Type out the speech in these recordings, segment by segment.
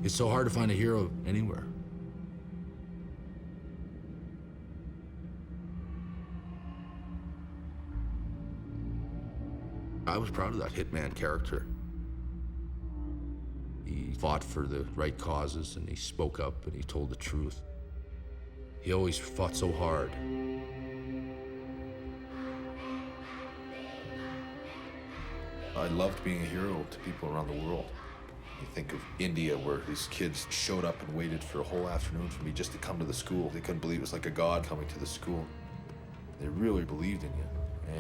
It's so hard to find a hero anywhere. I was proud of that hitman character. He fought for the right causes, and he spoke up, and he told the truth. He always fought so hard. I loved being a hero to people around the world. You think of India, where these kids showed up and waited for a whole afternoon for me just to come to the school. They couldn't believe it was like a god coming to the school. They really believed in you,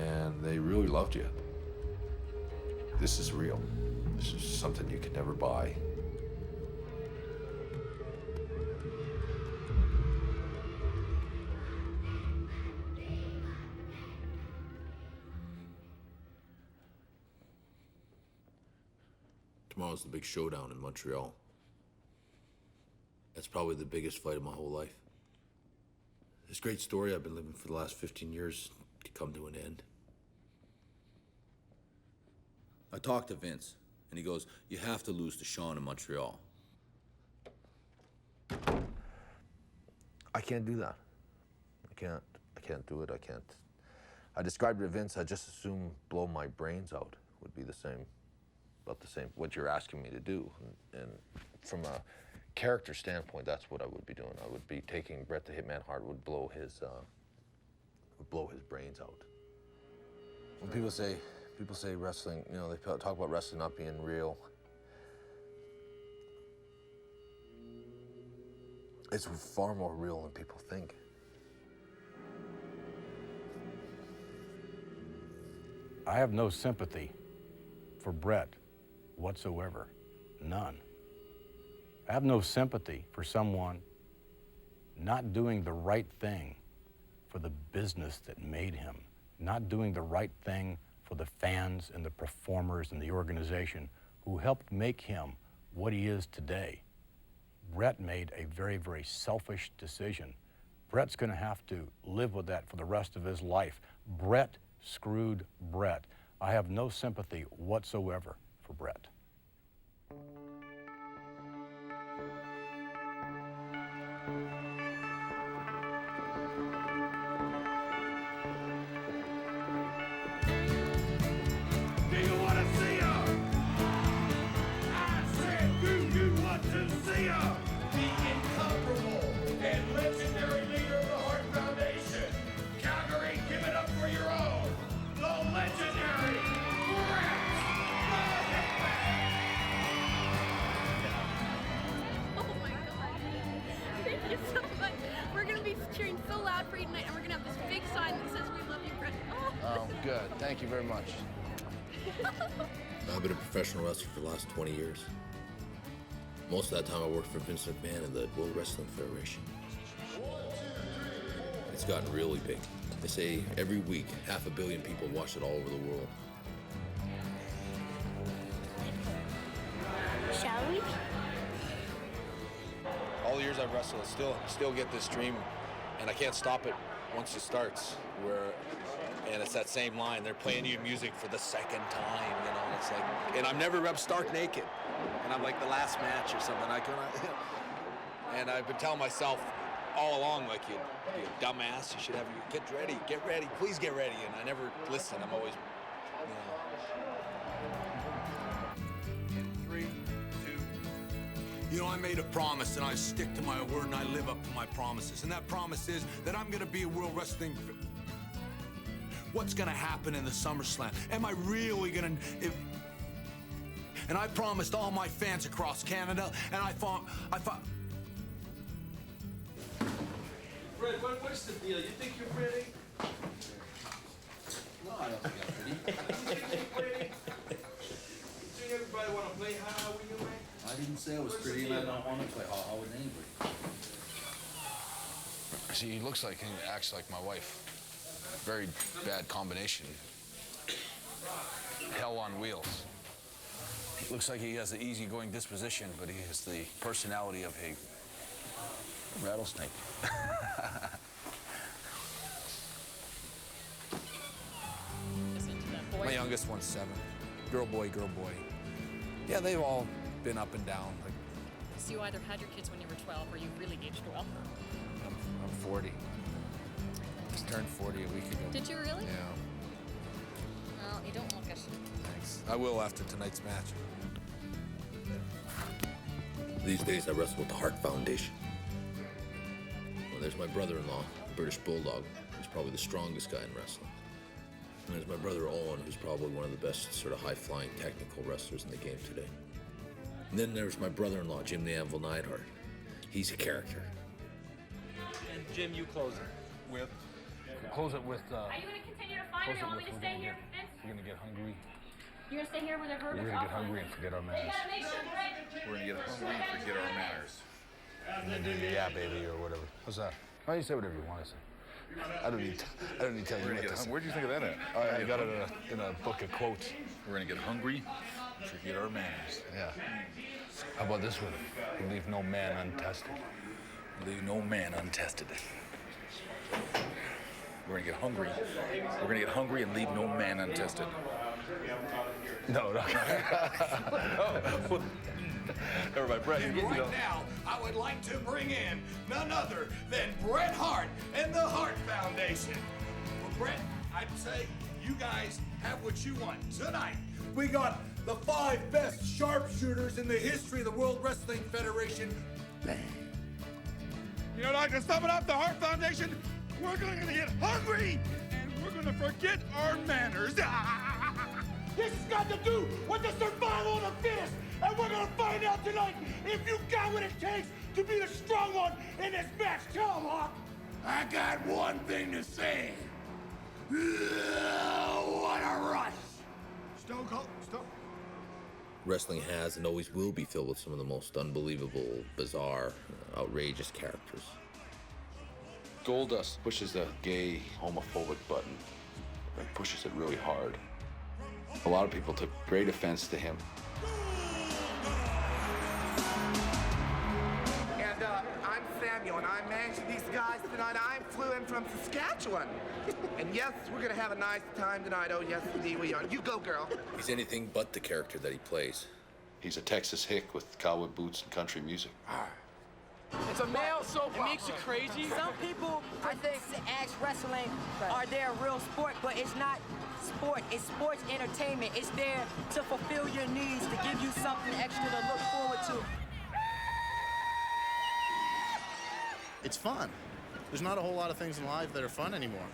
and they really loved you. This is real. This is something you could never buy. Tomorrow's the big showdown in Montreal. That's probably the biggest fight of my whole life. This great story I've been living for the last 15 years to come to an end. I talked to Vince, and he goes, "You have to lose to Sean in Montreal." I can't do that. I can't do it. I described it to Vince, I just assume blow my brains out would be the same, about the same, what you're asking me to do. And from a character standpoint, that's what I would be doing. I would be taking Bret the Hitman Hart, would blow his brains out. When people say wrestling, you know, they talk about wrestling not being real. It's far more real than people think. I have no sympathy for Bret whatsoever, none. I have no sympathy for someone not doing the right thing for the business that made him, not doing the right thing for the fans and the performers and the organization who helped make him what he is today. Bret made a very, very selfish decision. Bret's gonna have to live with that for the rest of his life. Bret screwed Bret. I have no sympathy whatsoever for Bret. Cheering so loud for you tonight, and we're gonna have this big sign that says "We love you, Bret." Oh, good. Thank you very much. I've been a professional wrestler for the last 20 years. Most of that time I worked for Vince McMahon in the World Wrestling Federation. It's gotten really big. They say every week, 500 million people watch it all over the world. Shall we? All the years I've wrestled, I still get this dream, and I can't stop it once it starts. And it's that same line. They're playing you music for the second time, you know. It's like, and I'm never up stark naked, and I'm like the last match or something. And I've been telling myself all along, like, you dumbass, you should have get ready, please get ready. And I never listen. I'm always, you know. 3, 2. You know, I made a promise, and I stick to my word, and I live up to my promises. And that promise is that I'm going to be a World Wrestling. What's going to happen in the SummerSlam? Am I really going to? And I promised all my fans across Canada, and I thought. Fred, what's the deal? You think you're pretty? No, I don't think I'm pretty. You think you're pretty? You think everybody want to play ha-ha with you, man? I didn't say I was pretty, and I don't want to play ha-ha with anybody. See, he looks like and acts like my wife. Very bad combination. Hell on wheels. He looks like he has the easygoing disposition, but he has the personality of a rattlesnake. My youngest one's 7. Girl, boy, girl, boy. Yeah, they've all been up and down. Like, So you either had your kids when you were 12 or you really aged well. I'm 40. Just turned 40 a week ago. Did you really? Yeah. Well, you don't look it. Thanks. I will after tonight's match. These days I wrestle with the Hart Foundation. Well, there's my brother-in-law, British Bulldog, who's probably the strongest guy in wrestling. And there's my brother Owen, who's probably one of the best sort of high-flying technical wrestlers in the game today. And then there's my brother-in-law, Jim the Anvil Neidhart. He's a character. And Jim, you close it with? Close it with, Are you going to continue to fight or want me to stay here, Vince? we're gonna get hungry. You're going to stay here with a verb? We're gonna get hungry and forget our You manners. got to make sure the break. We're gonna get hungry and forget our manners. And then do the yeah, baby, or whatever. How's that? Why don't you say whatever you want to say? I don't need to tell you what to say. Where'd you think of that at? I got it in a book of quotes. We're gonna get hungry, forget our manners. Yeah. How about this one? We leave no man untested. Leave no man untested. We're gonna get hungry. We're gonna get hungry and leave no man untested. No. Everybody, Bret, you Right now, I would like to bring in none other than Bret Hart and the Hart Foundation. Well, Bret, I'd say you guys have what you want tonight. We got the 5 best sharpshooters in the history of the World Wrestling Federation. Bang. You know, like to sum it up, the Hart Foundation, we're going to get hungry and we're going to forget our manners. This has got to do with the survival of the fittest, and we're gonna find out tonight if you got what it takes to be the strong one in this match. Tell 'em, Hawk. I got one thing to say. What a rush! Stone Cold, stop. Wrestling has and always will be filled with some of the most unbelievable, bizarre, outrageous characters. Goldust pushes a gay, homophobic button and pushes it really hard. A lot of people took great offense to him. And I'm Samuel, and I'm managing these guys tonight. I flew in from Saskatchewan. And yes, we're gonna have a nice time tonight. Oh yes, indeed we are. You go, girl. He's anything but the character that he plays. He's a Texas hick with cowboy boots and country music. It's a male soap opera. It makes you crazy. Some people, I think, ask wrestling are they a real sport, but it's not sport. It's sports entertainment. It's there to fulfill your needs, to give you something extra to look forward to. It's fun. There's not a whole lot of things in life that are fun anymore.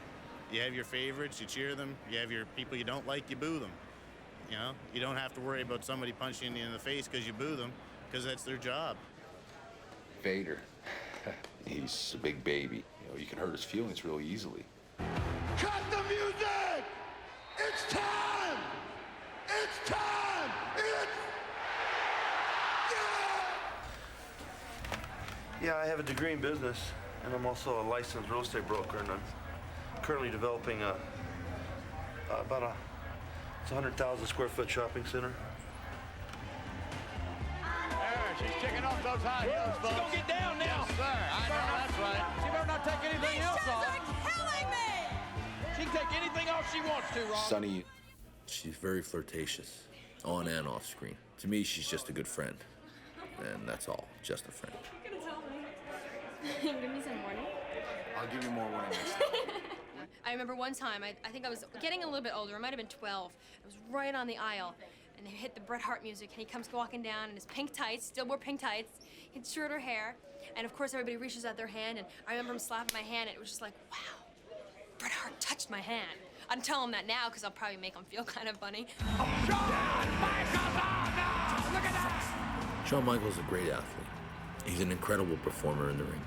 You have your favorites, you cheer them. You have your people you don't like, you boo them. You know, you don't have to worry about somebody punching you in the face because you boo them, because that's their job. Vader, he's a big baby. You know, you can hurt his feelings really easily. Cut the music! It's time! It's time! Yeah, I have a degree in business, and I'm also a licensed real estate broker, and I'm currently developing it's a 100,000 square foot shopping center. She's kicking off those high heels, folks. She's gonna get down now. Yes, sir. I know, that's right. She better not take anything else off. These shoes are killing me! She can take anything off she wants to, Ron. Sonny, she's very flirtatious, on and off screen. To me, she's just a good friend. And that's all, just a friend. You're going to tell me. Give me some warning. I'll give you more warning next time. I remember one time, I think I was getting a little bit older. I might have been 12. I was right on the aisle. And they hit the Bret Hart music, and he comes walking down in his pink tights, still wore pink tights, he had shorter hair, and of course everybody reaches out their hand, and I remember him slapping my hand, and it was just like, wow, Bret Hart touched my hand. I don't tell him that now, because I'll probably make him feel kind of funny. Shawn Michaels is a great athlete. He's an incredible performer in the ring.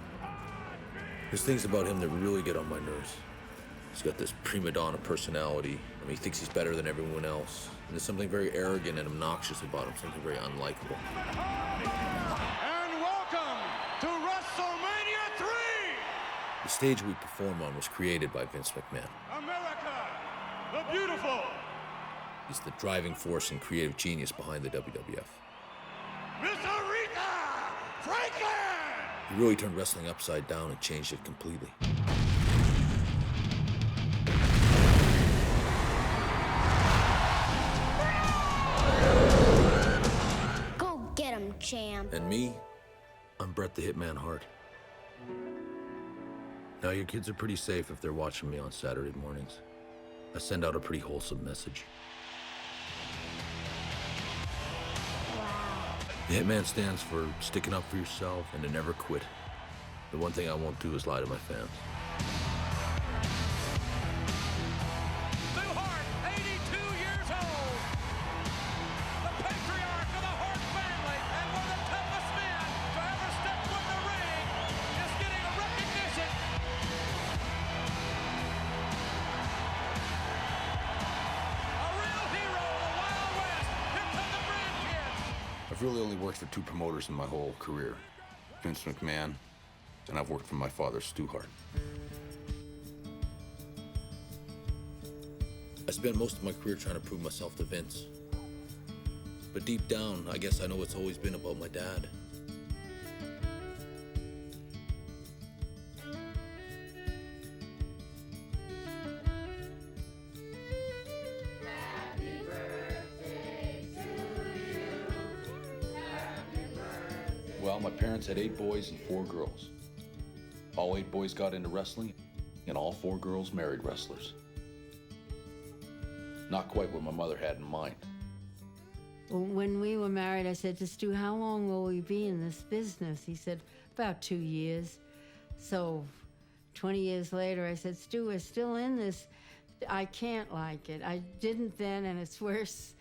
There's things about him that really get on my nerves. He's got this prima donna personality. I mean, he thinks he's better than everyone else. And there's something very arrogant and obnoxious about him, something very unlikable. And welcome to WrestleMania 3! The stage we perform on was created by Vince McMahon. America, the beautiful. He's the driving force and creative genius behind the WWF. Miss Aretha Franklin! He really turned wrestling upside down and changed it completely. Go get him, champ. And me, I'm Bret the Hitman Hart. Now, your kids are pretty safe if they're watching me on Saturday mornings. I send out a pretty wholesome message. The Hitman stands for sticking up for yourself and to never quit. The one thing I won't do is lie to my fans. Stu Hart, 82 years old. The patriarch of the Hart family and one of the toughest men to ever step foot in the ring is getting a recognition. A real hero of the Wild West. Here come the grandkids. I've really only worked for two promoters in my whole career, Vince McMahon, and I've worked for my father, Stu Hart. I spent most of my career trying to prove myself to Vince. But deep down, I guess I know it's always been about my dad. Well, my parents had 8 boys and 4 girls. All 8 boys got into wrestling, and all 4 girls married wrestlers. Not quite what my mother had in mind. When we were married, I said to Stu, how long will we be in this business? He said, about 2 years. So 20 years later, I said, Stu, we're still in this. I can't like it. I didn't then, and it's worse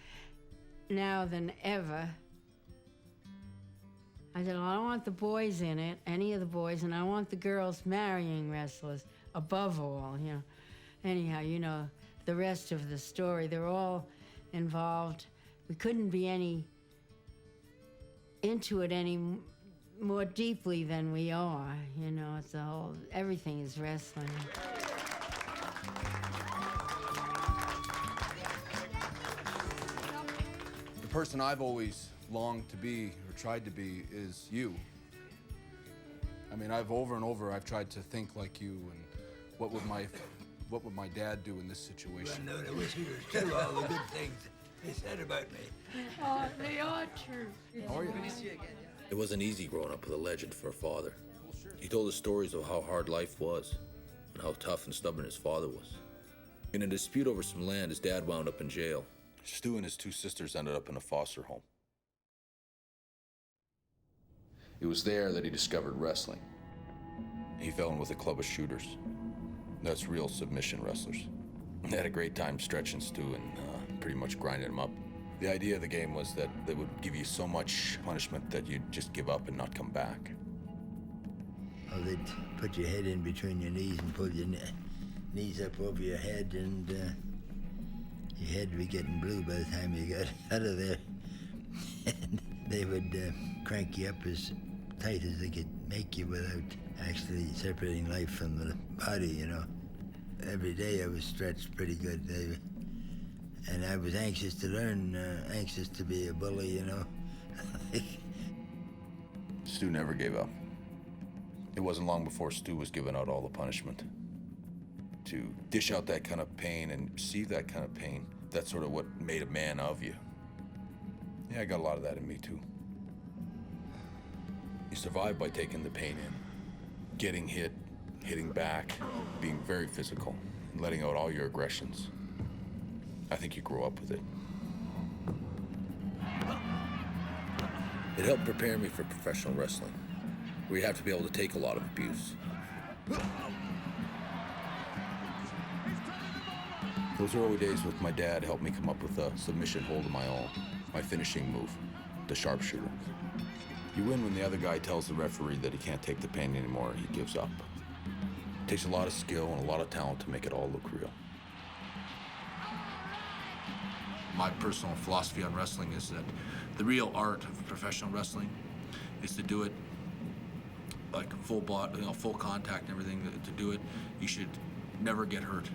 now than ever. I said, well, I don't want the boys in it, any of the boys, and I want the girls marrying wrestlers above all, you know. Anyhow, you know, the rest of the story, they're all involved. We couldn't be any into it any more deeply than we are, you know. It's a whole, everything is wrestling. The person I've always longed to be or tried to be is you. I mean, over and over I've tried to think like you, and what would my dad do in this situation? Well, no, I wish you were true, all the good things they said about me. Oh, they are true. How are you? It wasn't easy growing up with a legend for a father. He told us stories of how hard life was and how tough and stubborn his father was. In a dispute over some land, his dad wound up in jail. Stu and his 2 sisters ended up in a foster home. It was there that he discovered wrestling. He fell in with a club of shooters. That's real submission wrestlers. They had a great time stretching Stu and pretty much grinding him up. The idea of the game was that they would give you so much punishment that you'd just give up and not come back. Oh, they'd put your head in between your knees and pull your knees up over your head, and your head would be getting blue by the time you got out of there. And they would crank you up as tight as they could make you without actually separating life from the body, you know. Every day I was stretched pretty good. And I was anxious to learn, anxious to be a bully, you know. Stu never gave up. It wasn't long before Stu was giving out all the punishment. To dish out that kind of pain and receive that kind of pain, that's sort of what made a man of you. Yeah, I got a lot of that in me too. You survive by taking the pain in, getting hit, hitting back, being very physical, and letting out all your aggressions. I think you grow up with it. It helped prepare me for professional wrestling, where you have to be able to take a lot of abuse. Those early days with my dad helped me come up with a submission hold of my own, my finishing move, the sharpshooter. You win when the other guy tells the referee that he can't take the pain anymore and he gives up. It takes a lot of skill and a lot of talent to make it all look real. My personal philosophy on wrestling is that the real art of professional wrestling is to do it like full contact and everything. To do it, you should never get hurt.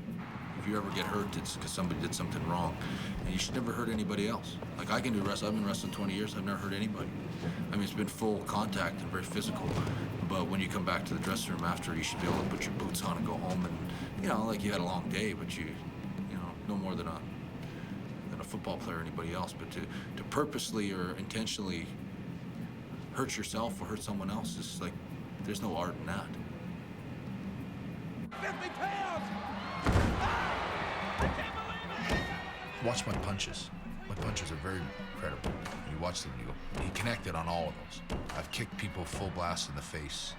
If you ever get hurt, it's because somebody did something wrong, and you should never hurt anybody else. Like I can do wrestling. I've been wrestling 20 years. I've never hurt anybody. I mean, it's been full contact and very physical. But when you come back to the dressing room after, you should be able to put your boots on and go home, and like you had a long day, but you no more than a football player or anybody else. But to purposely or intentionally hurt yourself or hurt someone else, is like, there's no art in that. 50 pounds! Watch my punches. My punches are very incredible. You watch them and you go, he connected on all of those. I've kicked people full blast in the face.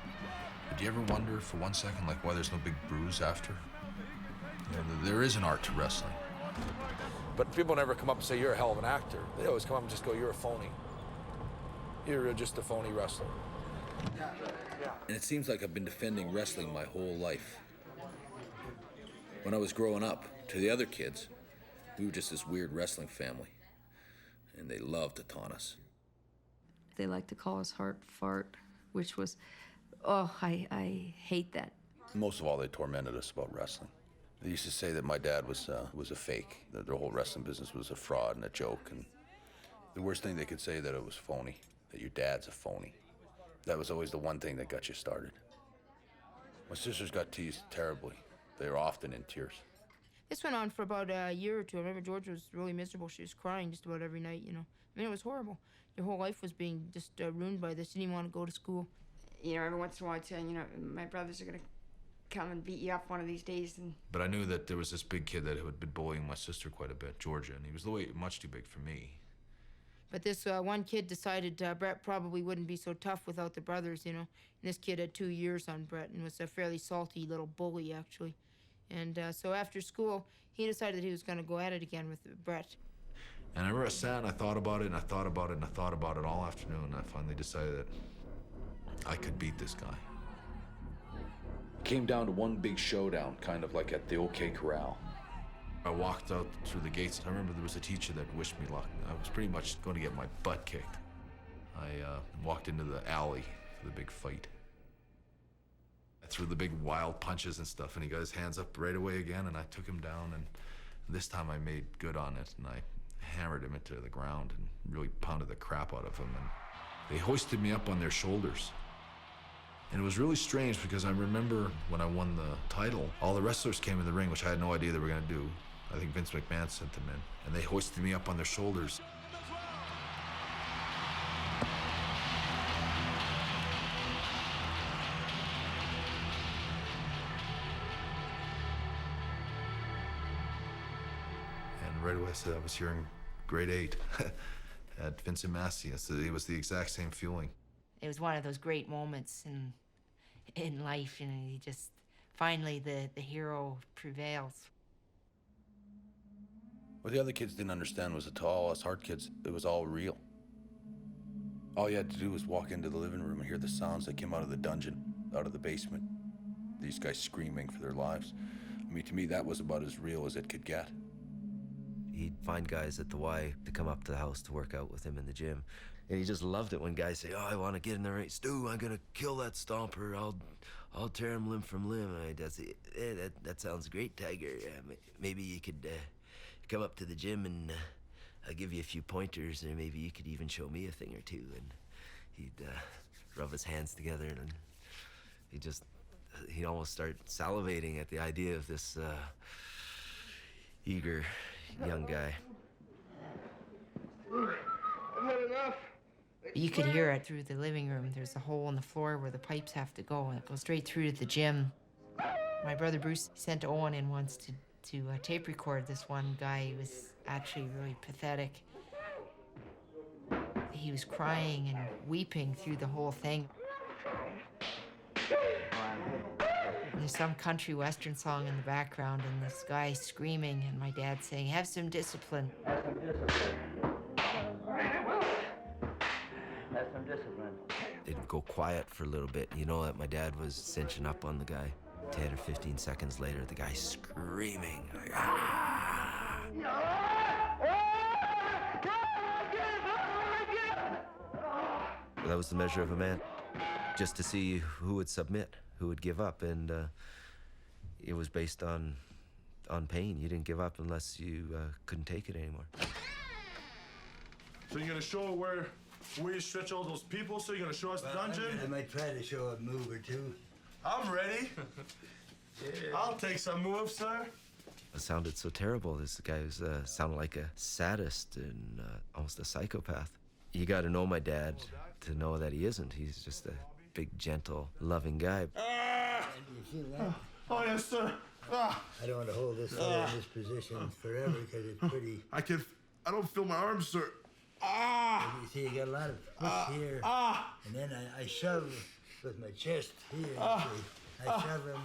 But do you ever wonder for 1 second, like, why there's no big bruise after? You know, there is an art to wrestling. But people never come up and say, you're a hell of an actor. They always come up and just go, you're a phony. You're just a phony wrestler. And it seems like I've been defending wrestling my whole life. When I was growing up, to the other kids, we were just this weird wrestling family. And they loved to taunt us. They like to call us Hart Fart, which was, oh, I hate that. Most of all, they tormented us about wrestling. They used to say that my dad was a fake, that their whole wrestling business was a fraud and a joke. And the worst thing they could say, that it was phony, that your dad's a phony. That was always the one thing that got you started. My sisters got teased terribly. They were often in tears. This went on for about a year or two. I remember Georgia was really miserable. She was crying just about every night, you know. I mean, it was horrible. Your whole life was being just ruined by this. You didn't even want to go to school. You know, every once in a while I'd say, you know, my brothers are going to come and beat you up one of these days. And But I knew that there was this big kid that had been bullying my sister quite a bit, Georgia, and he was much too big for me. But this one kid decided Bret probably wouldn't be so tough without the brothers, you know. And this kid had 2 years on Bret and was a fairly salty little bully, actually. And so after school, he decided that he was going to go at it again with Bret. And I remember I sat and I thought about it, and I thought about it, and I thought about it all afternoon, and I finally decided that I could beat this guy. It came down to one big showdown, kind of like at the OK Corral. I walked out through the gates. I remember there was a teacher that wished me luck. I was pretty much going to get my butt kicked. I walked into the alley for the big fight. I threw the big wild punches and stuff, and he got his hands up right away again, and I took him down, and this time I made good on it, and I hammered him into the ground and really pounded the crap out of him. And they hoisted me up on their shoulders. And it was really strange because I remember when I won the title, all the wrestlers came in the ring, which I had no idea they were going to do. I think Vince McMahon sent them in, and they hoisted me up on their shoulders. And right away I said I was here in grade 8 at Vincent Massey. I said it was the exact same feeling. It was one of those great moments in life, you know. You just, finally the hero prevails. What the other kids didn't understand was that to all us Hart kids, it was all real. All you had to do was walk into the living room and hear the sounds that came out of the dungeon, out of the basement. These guys screaming for their lives. I mean, to me, that was about as real as it could get. He'd find guys at the Y to come up to the house to work out with him in the gym. And he just loved it when guys say, oh, I want to get in the ring. Stu, I'm going to kill that stomper. I'll tear him limb from limb. And I'd say, that sounds great, Tiger. Maybe you could come up to the gym and I'll give you a few pointers, or maybe you could even show me a thing or two. And he'd rub his hands together, and he'd almost start salivating at the idea of this eager young guy. Not enough. You could hear it through the living room. There's a hole in the floor where the pipes have to go, and it goes straight through to the gym. My brother Bruce sent Owen in once to tape record this one guy. He was actually really pathetic. He was crying and weeping through the whole thing. And there's some country western song in the background, and this guy screaming, and my dad saying, have some discipline. Have some discipline. They'd go quiet for a little bit. You know that my dad was cinching up on the guy. 10 or 15 seconds later, the guy's screaming. Like, ah! That was the measure of a man. Just to see who would submit, who would give up. And it was based on pain. You didn't give up unless you couldn't take it anymore. So you're going to show where you stretch all those people? So you're going to show us the dungeon? I might try to show a move or two. I'm ready. Yeah. I'll take some moves, sir. It sounded so terrible. This guy was sounded like a sadist and almost a psychopath. You got to know my dad to know that he isn't. He's just a big, gentle, loving guy. You feel that? Oh, yes, sir. I don't want to hold this fellow in this position forever because it's pretty. I don't feel my arms, sir. You see, you got a lot of push here. And then I shove with my chest here. See. I shove him.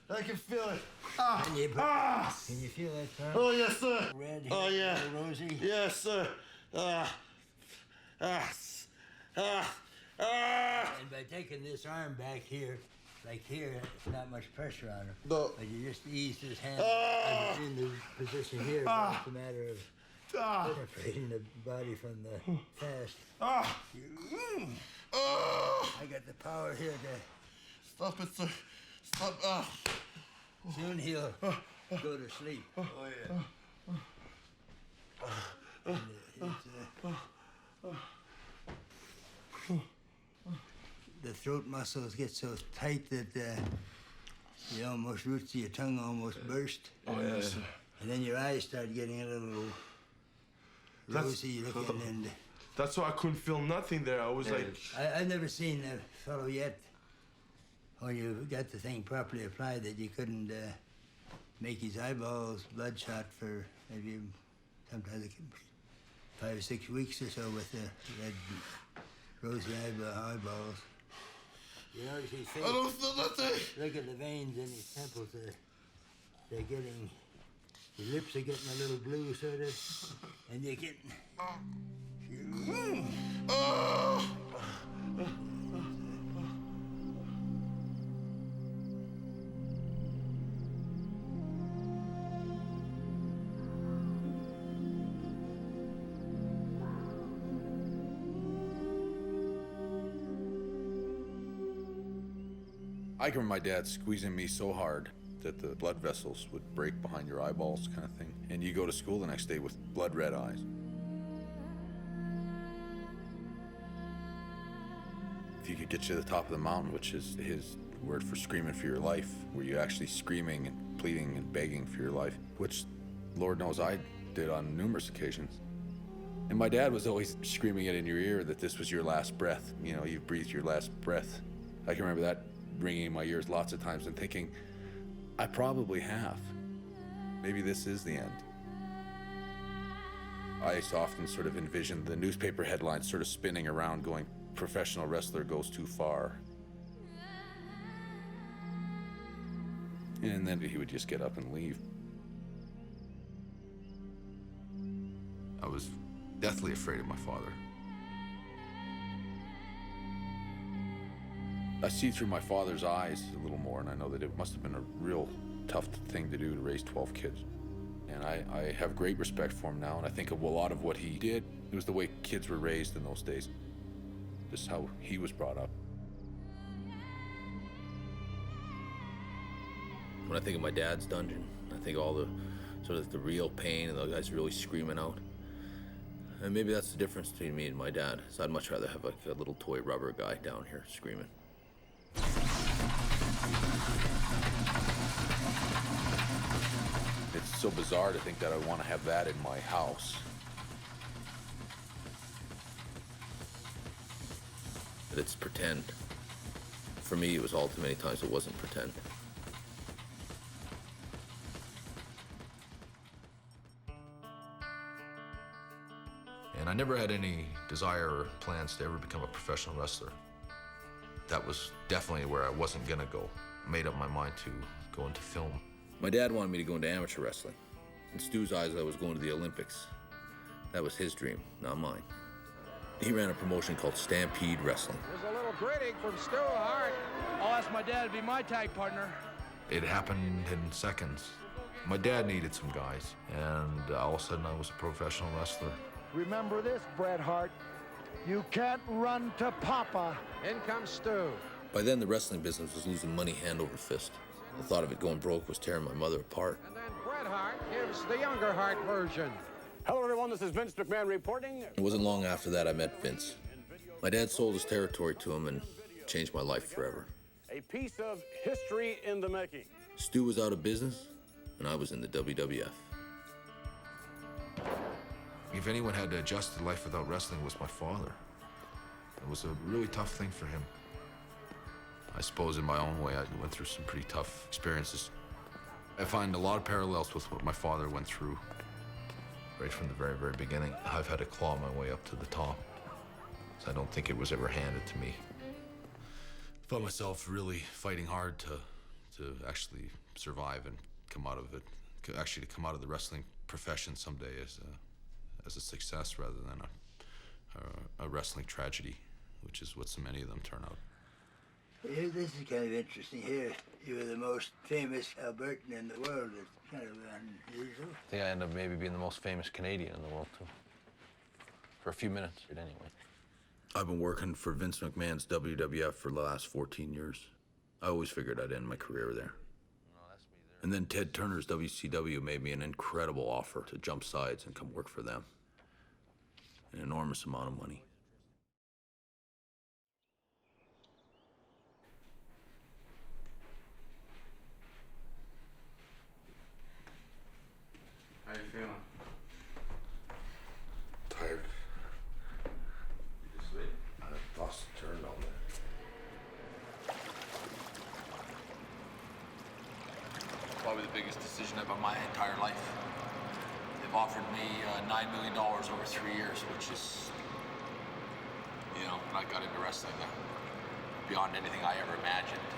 I can feel it. Can you feel that, Tom? Oh, yes, sir. Red here, Oh, yeah. Rosie. Yes, sir. And by taking this arm back here, like here, it's not much pressure on her. No. But you just ease his hand in the position here. It's a matter of separating the body from the fast. I got the power here to... Stop it, sir. Stop. Soon he'll go to sleep. Oh, yeah. The throat muscles get so tight that you almost roots of your tongue almost burst. Oh, yes, sir. And then your eyes start getting a little rosy looking. And that's why I couldn't feel nothing there. I was like... I've never seen a fellow yet, when you got the thing properly applied, that you couldn't make his eyeballs bloodshot for maybe sometimes it can be 5 or 6 weeks or so with the red rosy eyeballs. You notice his face? I don't feel nothing. Look at the veins in his temples. They're getting... His lips are getting a little blue, sort of. And you're getting... I can remember my dad squeezing me so hard that the blood vessels would break behind your eyeballs, kind of thing. And you go to school the next day with blood red eyes. If you could get you to the top of the mountain, which is his word for screaming for your life, where you're actually screaming and pleading and begging for your life, which Lord knows I did on numerous occasions. And my dad was always screaming it in your ear that this was your last breath. You know, you've breathed your last breath. I can remember that ringing in my ears lots of times and thinking, I probably have. Maybe this is the end. I often sort of envisioned the newspaper headlines sort of spinning around going, professional wrestler goes too far. And then he would just get up and leave. I was deathly afraid of my father. I see through my father's eyes a little more, and I know that it must have been a real tough thing to do to raise 12 kids. And I have great respect for him now, and I think of a lot of what he did. It was the way kids were raised in those days. Just how he was brought up. When I think of my dad's dungeon, I think all the sort of the real pain and the guys really screaming out. And maybe that's the difference between me and my dad. So I'd much rather have like a little toy rubber guy down here screaming. It's so bizarre to think that I want to have that in my house. That it's pretend. For me, it was all too many times it wasn't pretend. And I never had any desire or plans to ever become a professional wrestler. That was definitely where I wasn't gonna go. I made up my mind to go into film. My dad wanted me to go into amateur wrestling. In Stu's eyes, I was going to the Olympics. That was his dream, not mine. He ran a promotion called Stampede Wrestling. There's a little greeting from Stu Hart. I'll ask my dad to be my tag partner. It happened in seconds. My dad needed some guys, and all of a sudden I was a professional wrestler. Remember this, Bret Hart. You can't run to Papa. In comes Stu. By then, the wrestling business was losing money hand over fist. The thought of it going broke was tearing my mother apart. And then Bret Hart gives the younger Hart version. Hello, everyone. This is Vince McMahon reporting. It wasn't long after that I met Vince. My dad sold his territory to him and changed my life forever. A piece of history in the making. Stu was out of business, and I was in the WWF. If anyone had to adjust to life without wrestling, it was my father. It was a really tough thing for him. I suppose in my own way, I went through some pretty tough experiences. I find a lot of parallels with what my father went through right from the very, very beginning. I've had to claw my way up to the top. So I don't think it was ever handed to me. I found myself really fighting hard to actually survive and come out of it, actually to come out of the wrestling profession someday as a success rather than a wrestling tragedy, which is what so many of them turn out. Here, this is kind of interesting. Here, you were the most famous Albertan in the world. It's kind of unusual. I think I ended up maybe being the most famous Canadian in the world, too. For a few minutes, anyway. I've been working for Vince McMahon's WWF for the last 14 years. I always figured I'd end my career there. And then Ted Turner's WCW made me an incredible offer to jump sides and come work for them. An enormous amount of money. How you feeling? Tired. You just sleep? I tossed and turned all day. Probably the biggest decision of my entire life. They've offered me $9 million over 3 years, which is, you know, when I got into wrestling, beyond anything I ever imagined.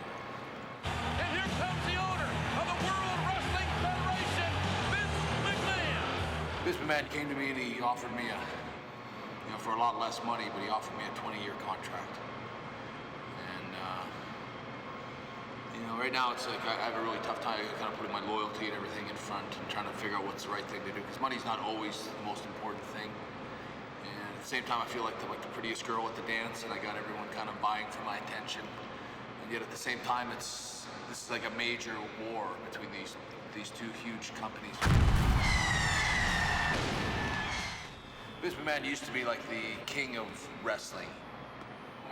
And here comes the owner of the World Wrestling Federation, Vince McMahon. Vince McMahon came to me and he offered me for a lot less money, but he offered me a 20-year contract. And, you know, right now it's like I have a really tough time kind of putting my loyalty and everything in front and trying to figure out what's the right thing to do, because money's not always the most important thing. And at the same time, I feel like the prettiest girl at the dance, and I got everyone kind of vying for my attention. And yet at the same time, this is like a major war between these two huge companies. Vince McMahon used to be like the king of wrestling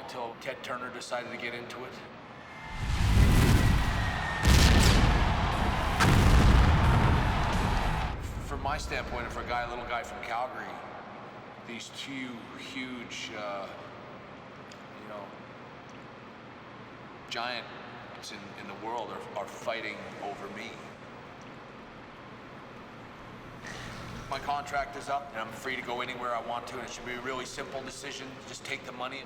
until Ted Turner decided to get into it. From my standpoint, and for a little guy from Calgary, these two huge, giants in the world are fighting over me. My contract is up, and I'm free to go anywhere I want to, and it should be a really simple decision. Just take the money.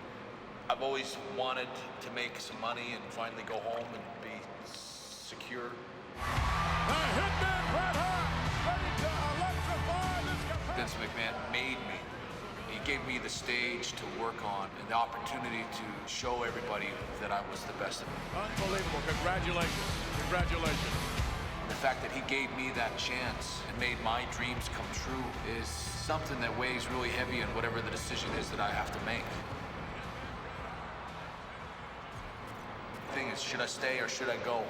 I've always wanted to make some money and finally go home and be secure. The Hitman Bret Hart, ready to electrify this competition. Vince McMahon made me. He gave me the stage to work on and the opportunity to show everybody that I was the best of them. Unbelievable. Congratulations. Congratulations. The fact that he gave me that chance and made my dreams come true is something that weighs really heavy in whatever the decision is that I have to make. The thing is, should I stay or should I go?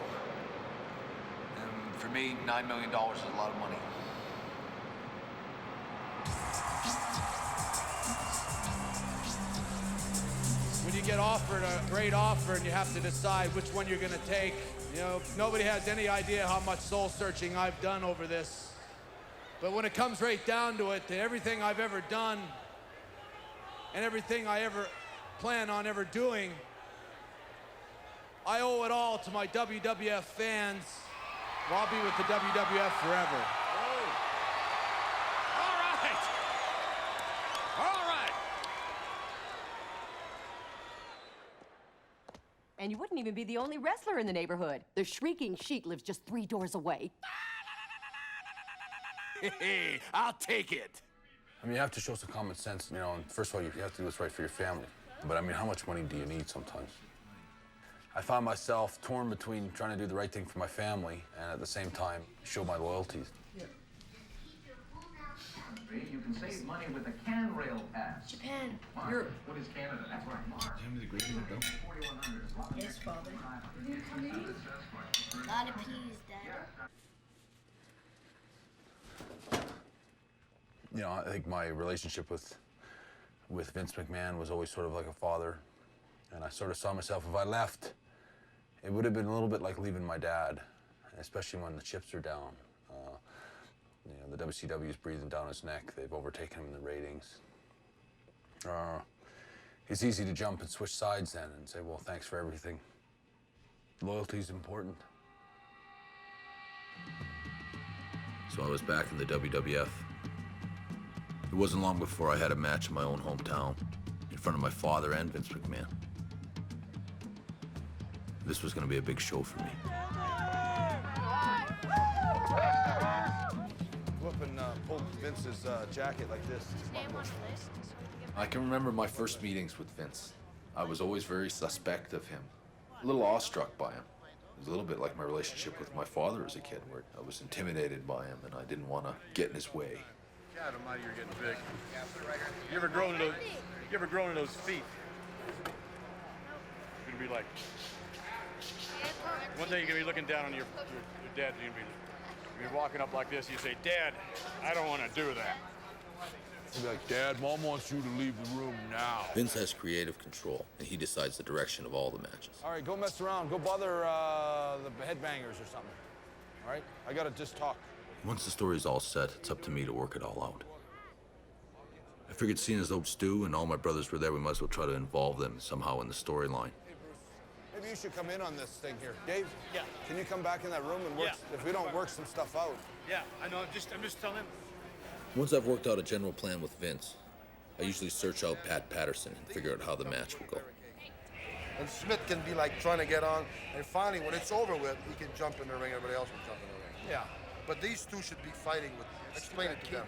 And for me, $9 million is a lot of money. When you get offered a great offer and you have to decide which one you're going to take, you know, nobody has any idea how much soul searching I've done over this. But when it comes right down to it, everything I've ever done and everything I ever plan on ever doing, I owe it all to my WWF fans. Well, I'll be with the WWF forever. And you wouldn't even be the only wrestler in the neighborhood. The Shrieking Sheik lives just 3 doors away. Hey, I'll take it. I mean, you have to show some common sense, you know, and first of all, you have to do what's right for your family. But I mean, how much money do you need sometimes? I found myself torn between trying to do the right thing for my family and at the same time show my loyalties. You can save money with a can rail pass. Japan. Europe. What is Canada? That's right. Mars. Yes, Father. A lot of peas, Dad. You know, I think my relationship with Vince McMahon was always sort of like a father. And I sort of saw myself, if I left, it would have been a little bit like leaving my dad, especially when the chips are down. You know, the WCW is breathing down his neck. They've overtaken him in the ratings. It's easy to jump and switch sides then and say, well, thanks for everything. Loyalty is important. So I was back in the WWF. It wasn't long before I had a match in my own hometown, in front of my father and Vince McMahon. This was going to be a big show for me. Go up and pull Vince's jacket like this. I can remember my first meetings with Vince. I was always very suspect of him, a little awestruck by him. It was a little bit like my relationship with my father as a kid, where I was intimidated by him and I didn't want to get in his way. God almighty, you're getting big. You ever grown in those feet? You're gonna be like, one day you're gonna be looking down on your dad, you're gonna be walking up like this, you say, Dad, I don't want to do that. He'd be like, Dad, Mom wants you to leave the room now. Vince has creative control, and he decides the direction of all the matches. All right, go mess around. Go bother the headbangers or something. All right? I gotta just talk. Once the story's all set, it's up to me to work it all out. I figured seeing as though Stu and all my brothers were there, we might as well try to involve them somehow in the storyline. Maybe you should come in on this thing here. Dave? Yeah. Can you come back in that room and work, if we don't work some stuff out? Yeah, I know, I'm just telling him. Once I've worked out a general plan with Vince, I usually search out Pat Patterson and figure out how the match will go. And Smith can be like trying to get on, and finally, when it's over with, he can jump in the ring, everybody else can jump in the ring. Yeah. But these two should be fighting with, explain it to them.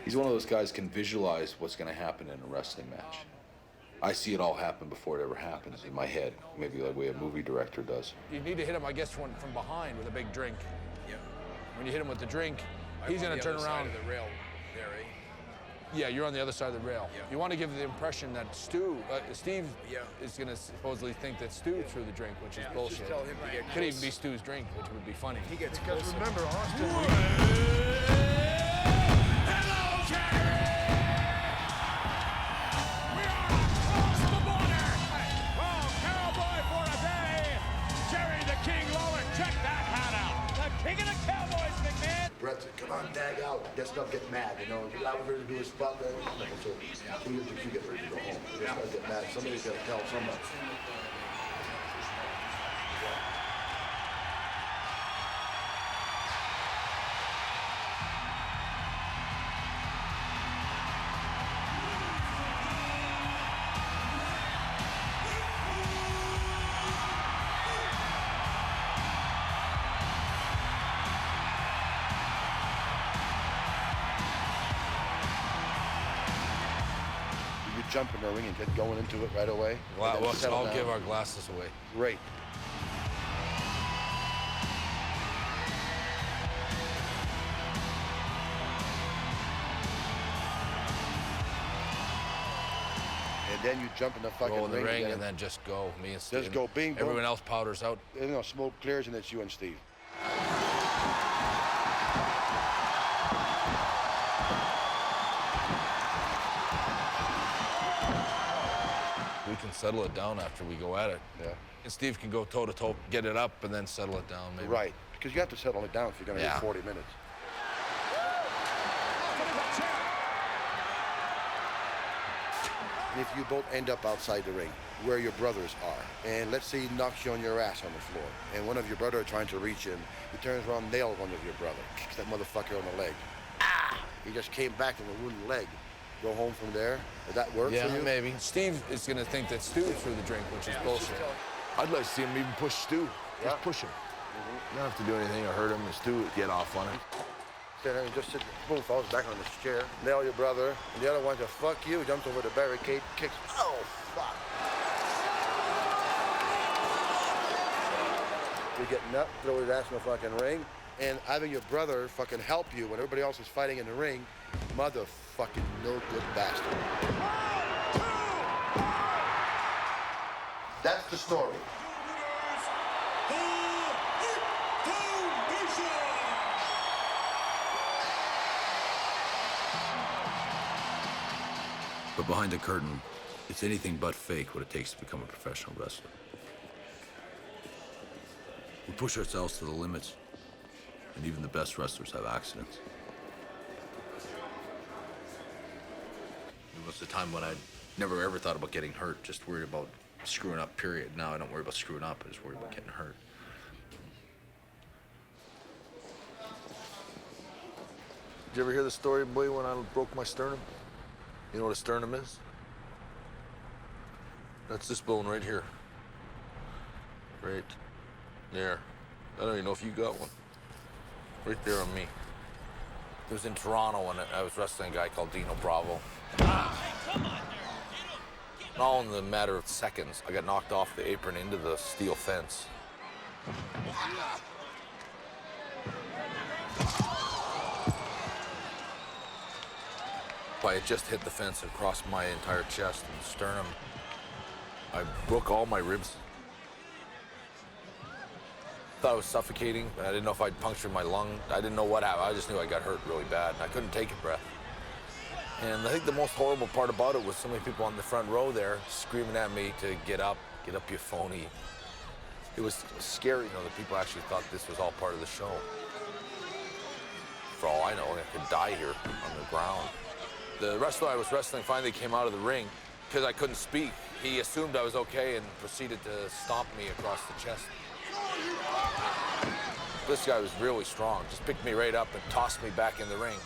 He's one of those guys can visualize what's going to happen in a wrestling match. I see it all happen before it ever happens in my head, maybe the way a movie director does. You need to hit him, I guess, from behind with a big drink. Yeah. When you hit him with the drink, he's going to turn around. The rail there, eh? Yeah, you're on the other side of the rail. Yeah. You want to give the impression that Steve is going to supposedly think that Stu threw the drink, which is bullshit. Just tell him to get Could close. even be Stu's drink, which would be funny. He gets Because closer. remember, Austin... Hello, Jerry! We are across the border! Oh, cowboy for a day! Jerry the King Lawler, check that hat out! The king of the cowboys, McMahon! Brett said, come on, dag out. Guess not get mad, you know. I was ready to do his spot there. So we have to get ready to go home. Just not get mad. Somebody's got to tell somebody. Jump in the ring and get going into it right away. Well, let's all give our glasses away. Great. And then you jump in the fucking Roll in the ring again. and then just go. Me and Steve. Just go bing, boom. Everyone else powders out. You know, smoke clears and it's you and Steve. We can settle it down after we go at it. Yeah. And Steve can go toe-to-toe, get it up, and then settle it down, maybe. Right, because you have to settle it down if you're going to do 40 minutes. And if you both end up outside the ring, where your brothers are, and let's say he knocks you on your ass on the floor, and one of your brothers trying to reach him, he turns around, nails one of your brother, kicks that motherfucker on the leg. Ah! He just came back from a wooden leg. Go home from there? Does that work for you? Yeah, maybe. Steve is going to think that Stu threw the drink, which is bullshit. I'd like to see him even push Stu. Just push him. You don't have to do anything or hurt him, and Stu get off on it. Stand there and just sit, boom, falls back on his chair, nail your brother, and the other one just fuck you, jumps over the barricade, kicks, oh, fuck. You're getting up, throw his ass in the fucking ring, and having your brother fucking help you when everybody else is fighting in the ring, motherfucking no good bastard. That's the story. But behind the curtain, it's anything but fake what it takes to become a professional wrestler. We push ourselves to the limits, and even the best wrestlers have accidents. was a time when I never ever thought about getting hurt, just worried about screwing up, period. Now I don't worry about screwing up, I just worry about getting hurt. Did you ever hear the story, boy, when I broke my sternum? You know what a sternum is? That's this bone right here. Right there. I don't even know if you got one. Right there on me. It was in Toronto when I was wrestling a guy called Dino Bravo. All in the matter of seconds, I got knocked off the apron into the steel fence. I had just hit the fence across my entire chest and sternum. I broke all my ribs. Thought I was suffocating. I didn't know if I'd punctured my lung. I didn't know what happened. I just knew I got hurt really bad. I couldn't take a breath. And I think the most horrible part about it was so many people on the front row there screaming at me to get up, you phony. It was scary, you know, that people actually thought this was all part of the show. For all I know, I could die here on the ground. The wrestler I was wrestling finally came out of the ring because I couldn't speak. He assumed I was okay and proceeded to stomp me across the chest. This guy was really strong, just picked me right up and tossed me back in the ring.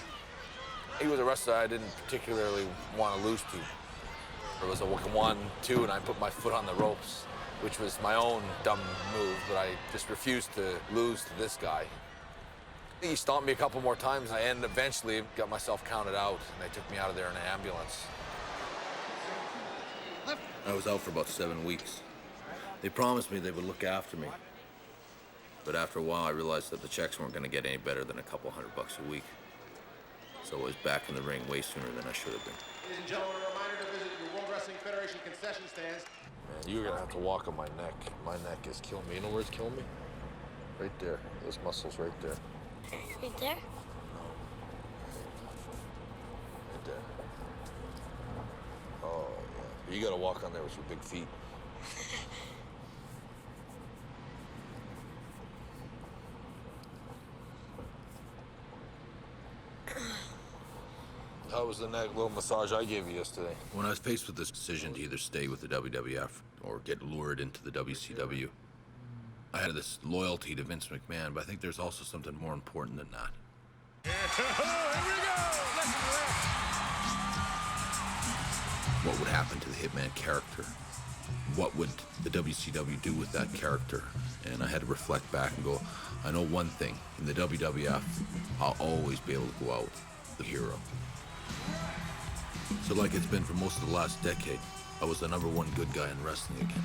He was a wrestler I didn't particularly want to lose to. There was a 1-2, and I put my foot on the ropes, which was my own dumb move, but I just refused to lose to this guy. He stomped me a couple more times, and eventually got myself counted out, and they took me out of there in an ambulance. I was out for about 7 weeks. They promised me they would look after me. But after a while, I realized that the checks weren't going to get any better than a couple $100 a week. So I was back in the ring way sooner than I should have been. Ladies and gentlemen, a reminder to visit your World Wrestling Federation concession stands. Man, you're gonna have to walk on my neck. My neck is killing me. You know where it's killing me? Right there. Those muscles right there. Right there? Right there. Oh, yeah. You gotta walk on there with your big feet. How was the neck little massage I gave you yesterday? When I was faced with this decision to either stay with the WWF or get lured into the WCW, I had this loyalty to Vince McMahon, but I think there's also something more important than that. Here we go! Listen to this. What would happen to the Hitman character? What would the WCW do with that character? And I had to reflect back and go, I know one thing. In the WWF, I'll always be able to go out the hero. So like it's been for most of the last decade, I was the #1 good guy in wrestling again.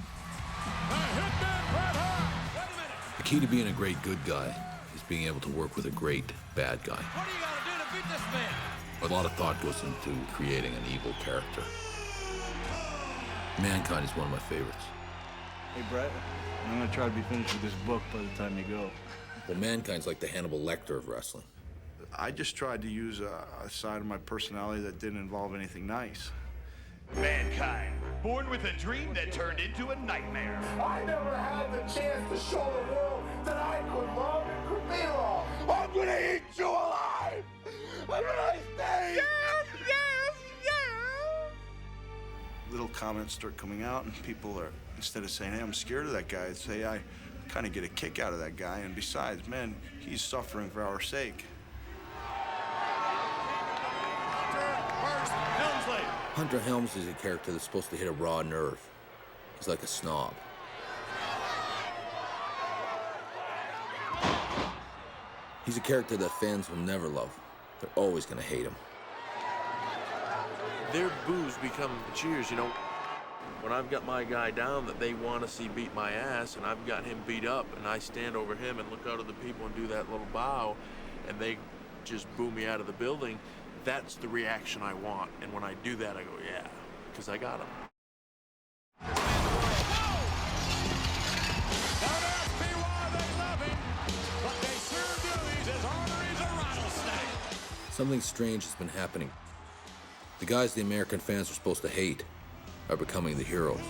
The key to being a great good guy is being able to work with a great bad guy. What do you gotta do to beat this man? A lot of thought goes into creating an evil character. Mankind is one of my favorites. Hey, Bret, I'm gonna try to be finished with this book by the time you go. Well, Mankind's like the Hannibal Lecter of wrestling. I just tried to use a side of my personality that didn't involve anything nice. Mankind, born with a dream that turned into a nightmare. I never had the chance to show the world that I could love and could be loved. I'm gonna eat you alive! I'm gonna stay! Yes, yes, yes! Little comments start coming out, and people are, instead of saying, hey, I'm scared of that guy, I'd say, I kind of get a kick out of that guy, and besides, man, he's suffering for our sake. Hunter Helms is a character that's supposed to hit a raw nerve. He's like a snob. He's a character that fans will never love. They're always gonna hate him. Their boos become cheers, you know. When I've got my guy down that they want to see beat my ass, and I've got him beat up, and I stand over him and look out at the people and do that little bow, and they just boo me out of the building, that's the reaction I want. And when I do that, I go, yeah, because I got him. Don't ask me why they love him, but they sure do. He's as ornery as a rattlesnake. Something strange has been happening. The guys the American fans are supposed to hate are becoming the heroes.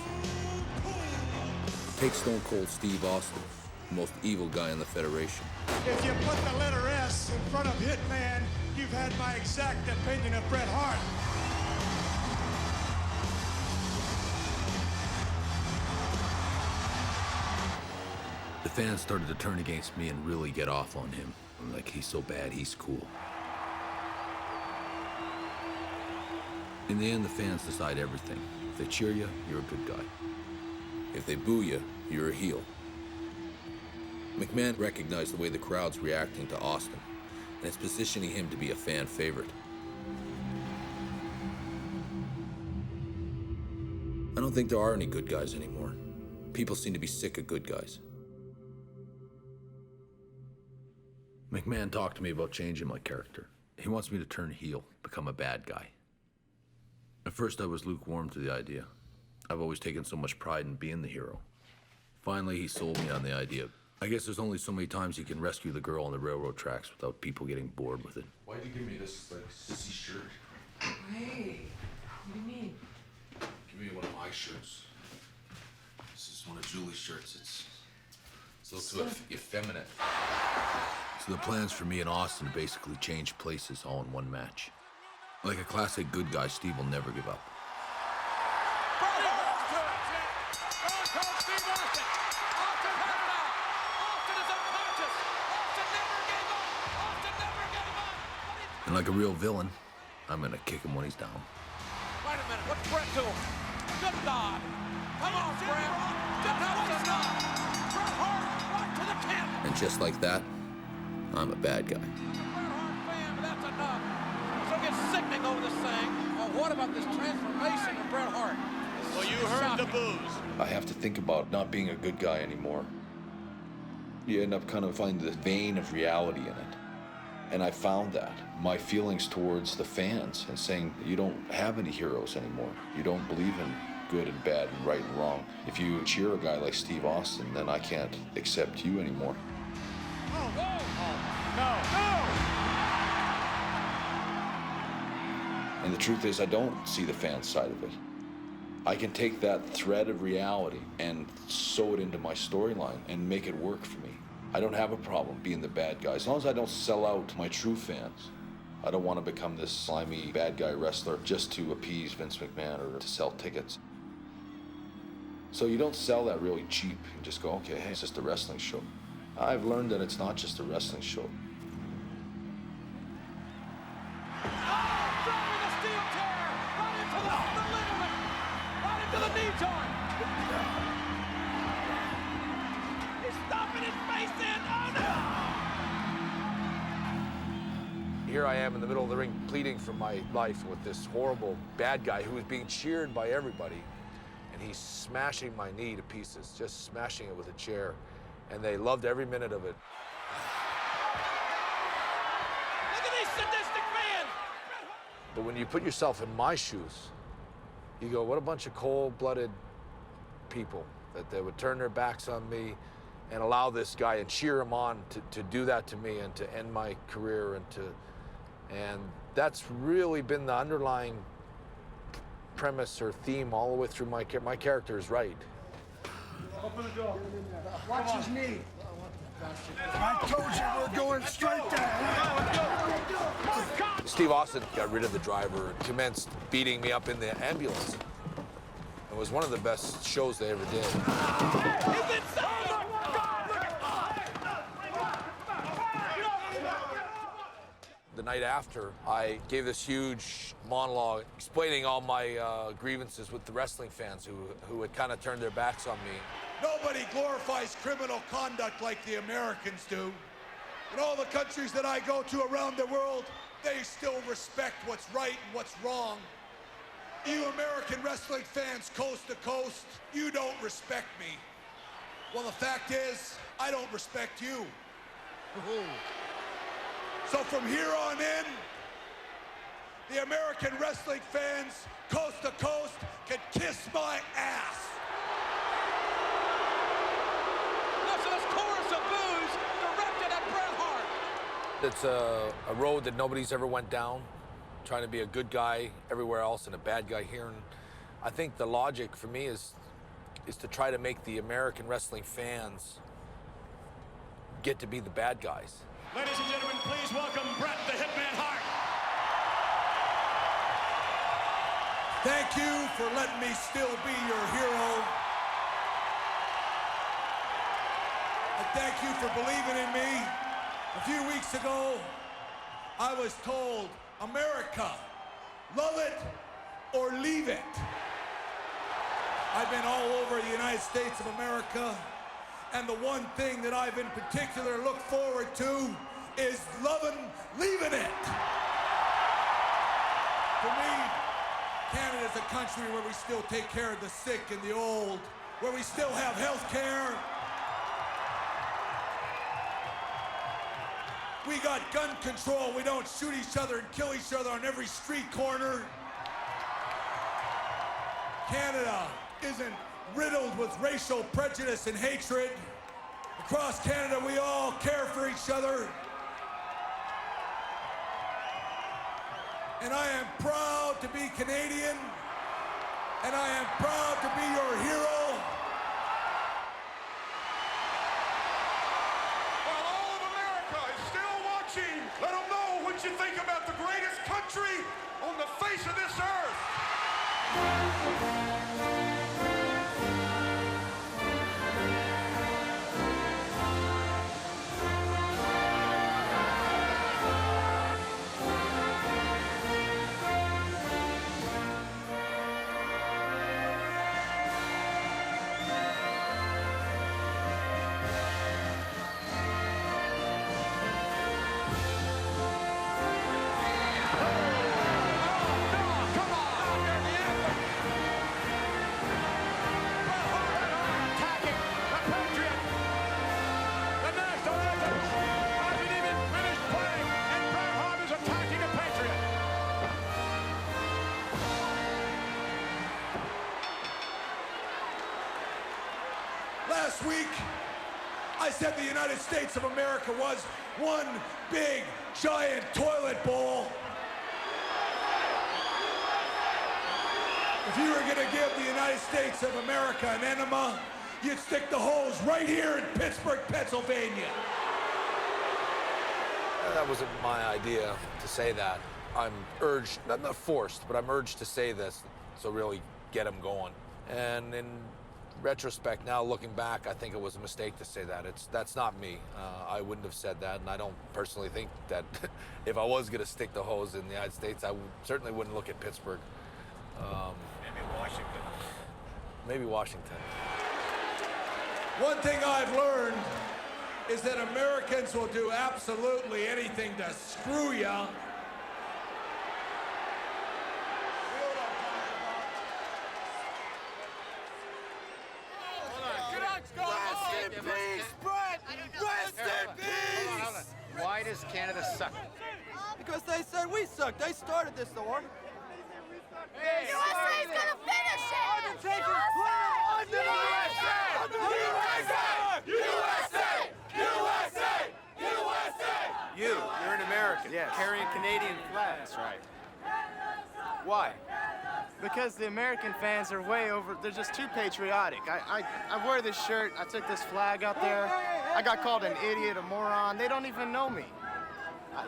Take Stone Cold Steve Austin, the most evil guy in the Federation. If you put the letter S in front of Hitman, you've had my exact opinion of Bret Hart. The fans started to turn against me and really get off on him. I'm like, he's so bad, he's cool. In the end, the fans decide everything. If they cheer you, you're a good guy. If they boo you, you're a heel. McMahon recognized the way the crowd's reacting to Austin, and it's positioning him to be a fan favorite. I don't think there are any good guys anymore. People seem to be sick of good guys. McMahon talked to me about changing my character. He wants me to turn heel, become a bad guy. At first, I was lukewarm to the idea. I've always taken so much pride in being the hero. Finally, he sold me on the idea. I guess there's only so many times you can rescue the girl on the railroad tracks without people getting bored with it. Why'd you give me this, like, sissy shirt? Hey, what do you mean? Give me one of my shirts. This is one of Julie's shirts. It's a little too effeminate. So the plans for me and Austin basically changed places all in one match. Like a classic good guy, Steve will never give up. And like a real villain, I'm gonna kick him when he's down. Wait a minute, what's Bret doing? Good God! Come on, Bret! That's enough! Bret Hart, right to the pin! And just like that, I'm a bad guy. Bret Hart fan, but that's enough. So get sickening over this thing. Oh, what about this transformation of Bret Hart? Well, you heard the booze. I have to think about not being a good guy anymore. You end up kind of finding the vein of reality in it. And I found that. My feelings towards the fans and saying, you don't have any heroes anymore. You don't believe in good and bad and right and wrong. If you cheer a guy like Steve Austin, then I can't accept you anymore. Oh, whoa! No! And the truth is, I don't see the fan side of it. I can take that thread of reality and sew it into my storyline and make it work for me. I don't have a problem being the bad guy, as long as I don't sell out my true fans. I don't want to become this slimy bad guy wrestler just to appease Vince McMahon or to sell tickets. So you don't sell that really cheap. You just go, okay, hey, it's just a wrestling show. I've learned that it's not just a wrestling show. Here I am in the middle of the ring pleading for my life with this horrible bad guy who is being cheered by everybody, and he's smashing my knee to pieces, just smashing it with a chair, and they loved every minute of it. Look at these sadistic fans! But when you put yourself in my shoes, you go, what a bunch of cold-blooded people that they would turn their backs on me and allow this guy and cheer him on to do that to me and to end my career and that's really been the underlying premise or theme all the way through my character is right. Open the door. Watch his knee. I told you we're going straight down. Steve Austin got rid of the driver and commenced beating me up in the ambulance. It was one of the best shows they ever did. He's inside! The night after, I gave this huge monologue explaining all my grievances with the wrestling fans who had kind of turned their backs on me. Nobody glorifies criminal conduct like the Americans do. In all the countries that I go to around the world, they still respect what's right and what's wrong. You American wrestling fans coast to coast, you don't respect me. Well, the fact is, I don't respect you. So from here on in, the American wrestling fans, coast to coast, can kiss my ass. Listen, this chorus of boos directed at Bret Hart. It's a road that nobody's ever went down, trying to be a good guy everywhere else and a bad guy here. And I think the logic for me is to try to make the American wrestling fans get to be the bad guys. Ladies and gentlemen, please welcome Bret the Hitman Hart. Thank you for letting me still be your hero. I thank you for believing in me. A few weeks ago, I was told, America, love it or leave it. I've been all over the United States of America, and the one thing that I've in particular looked forward to is loving, leaving it. For me, Canada's a country where we still take care of the sick and the old, where we still have health care. We got gun control. We don't shoot each other and kill each other on every street corner. Canada isn't riddled with racial prejudice and hatred. Across Canada, we all care for each other. And I am proud to be Canadian, and I am proud to be your hero. While all of America is still watching, let them know what you think about the greatest country on the face of this earth. Last week, I said the United States of America was one big, giant toilet bowl. If you were gonna give the United States of America an enema, you'd stick the hose right here in Pittsburgh, Pennsylvania. That wasn't my idea to say that. I'm urged, not forced, but I'm urged to say this to really get them going. And in retrospect, now looking back, I think it was a mistake to say that. That's not me. I wouldn't have said that, and I don't personally think that if I was going to stick the hose in the United States, I certainly wouldn't look at Pittsburgh. Maybe Washington. Maybe Washington. One thing I've learned is that Americans will do absolutely anything to screw ya. Rest in peace, Bret! Rest in peace! Why does Canada suck? Because they said we suck. They started this war. Hey, USA's gonna finish it! Undertaker's playing under USA! You're an American. Yes. Carrying Canadian flags. That's right. Why? Because the American fans are way over. They're just too patriotic. I wear this shirt. I took this flag out there. I got called an idiot, a moron. They don't even know me.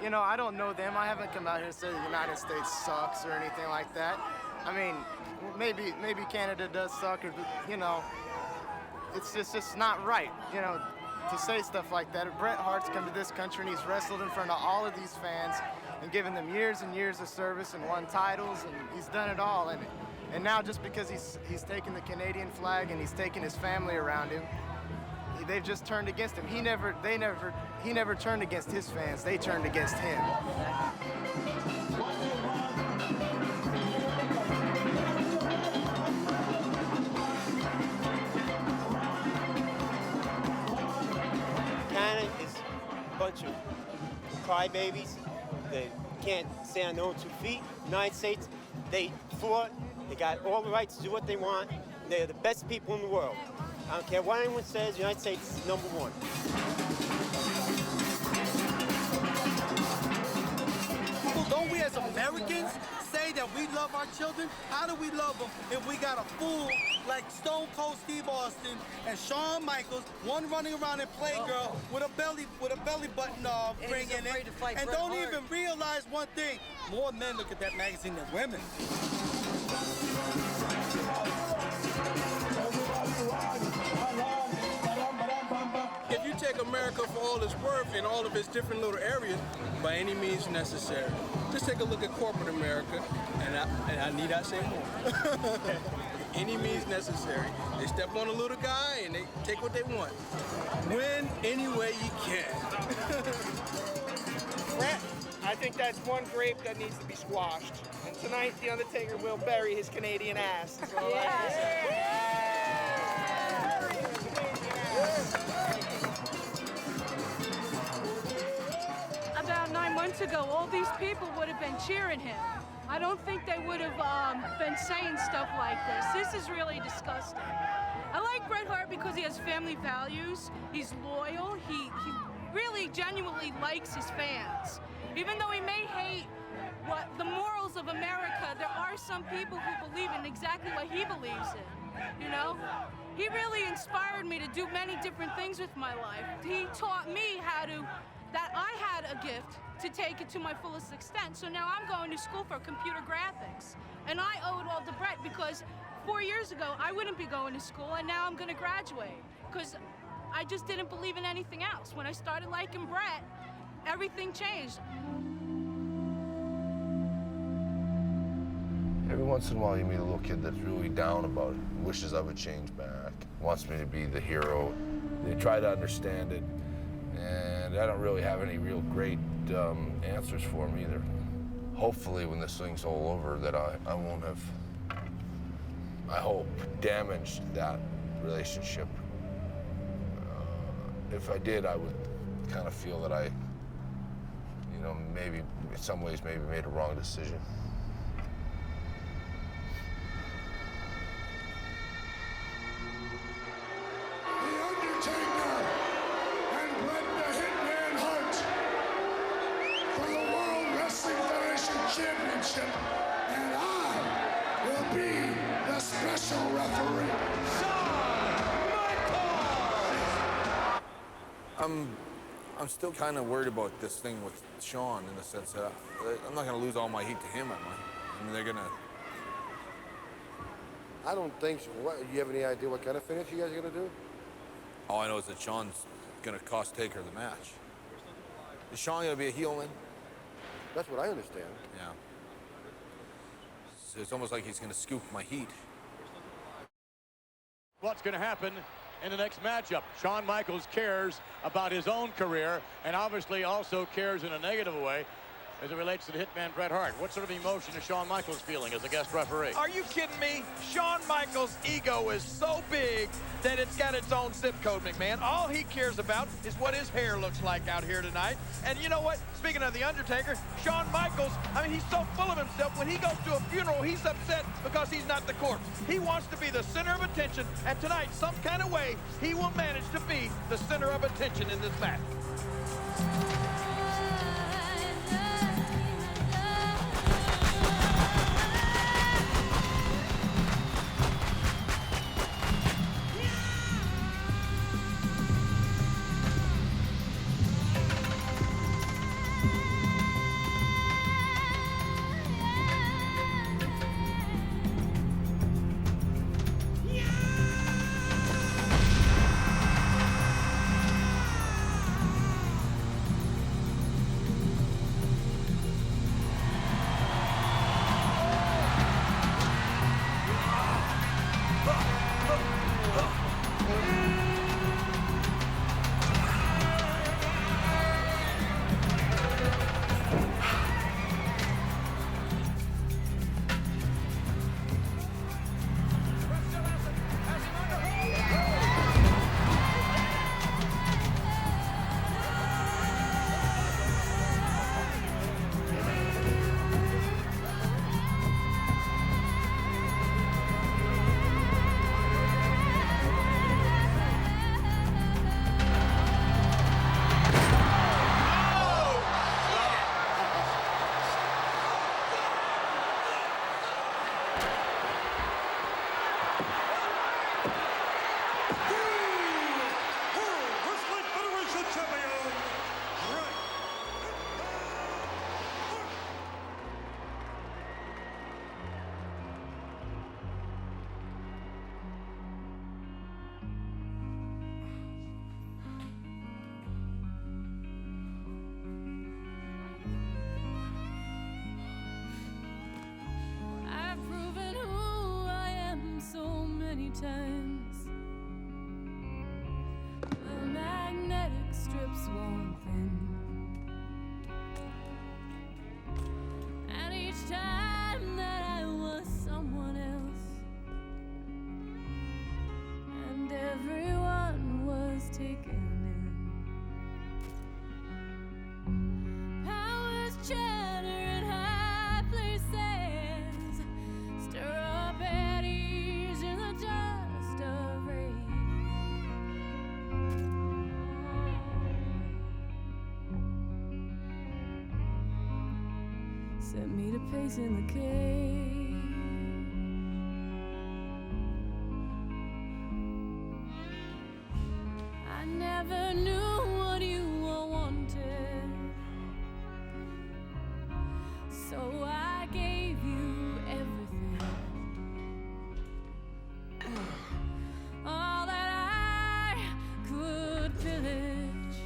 You know, I don't know them. I haven't come out here and said the United States sucks or anything like that. I mean, maybe Canada does suck, or, you know, it's just not right, you know, to say stuff like that. Bret Hart's come to this country and he's wrestled in front of all of these fans and given them years and years of service and won titles, and he's done it all. And now just because he's taken the Canadian flag and he's taken his family around him, they've just turned against him. He never turned against his fans. They turned against him. Canada is a bunch of crybabies. They can't stand on their own 2 feet. United States, they fought. They got all the rights to do what they want. They're the best people in the world. I don't care what anyone says, the United States is #1. Well, don't we as Americans say that we love our children? How do we love them if we got a fool like Stone Cold Steve Austin and Shawn Michaels, one running around in Playgirl with a belly button ring in it, and don't even realize one thing: more men look at that magazine than women. If you take America for all it's worth in all of its different little areas by any means necessary. Just take a look at corporate America, and I need not say more. Any means necessary. They step on a little guy and they take what they want. Win any way you can. Bret, I think that's one grape that needs to be squashed. And tonight, The Undertaker will bury his Canadian ass. That's all I have to say. About 9 months ago, all these people would have been cheering him. I don't think they would have been saying stuff like this. This is really disgusting. I like Bret Hart because he has family values. He's loyal. He really genuinely likes his fans. Even though he may hate what the morals of America, there are some people who believe in exactly what he believes in, you know? He really inspired me to do many different things with my life. He taught me that I had a gift to take it to my fullest extent. So now I'm going to school for computer graphics. And I owe it all to Bret because 4 years ago, I wouldn't be going to school, and now I'm gonna graduate. Because I just didn't believe in anything else. When I started liking Bret, everything changed. Every once in a while you meet a little kid that's really down about it, wishes I would change back, wants me to be the hero. They try to understand it, and I don't really have any real great answers for them either. Hopefully when this thing's all over that I won't have, I hope, damaged that relationship. If I did, I would kind of feel that I, you know, maybe in some ways maybe made a wrong decision. Championship, and I will be the special referee. I'm still kind of worried about this thing with Shawn in the sense that I'm not going to lose all my heat to him, am I? I mean, they're going to... I don't think so. What, you have any idea what kind of finish you guys are going to do? All I know is that Shawn's going to cost Taker the match. Is Shawn going to be a heel then? That's what I understand. Yeah. So it's almost like he's going to scoop my heat. What's going to happen in the next matchup? Shawn Michaels cares about his own career and obviously also cares in a negative way as it relates to the hitman Bret Hart. What sort of emotion is Shawn Michaels feeling as a guest referee? Are you kidding me? Shawn Michaels' ego is so big that it's got its own zip code, McMahon. All he cares about is what his hair looks like out here tonight. And you know what? Speaking of The Undertaker, Shawn Michaels, I mean, he's so full of himself. When he goes to a funeral, he's upset because he's not the corpse. He wants to be the center of attention. And tonight, some kind of way, he will manage to be the center of attention in this match. times. The magnetic strips won't thin. And each time that I was someone else, and everyone was taken in. Powers chatter in high places, stir up eddies in the dust of rage. Set me to pace in the cage. I never knew what you all wanted, so I gave you everything. All that I could pillage,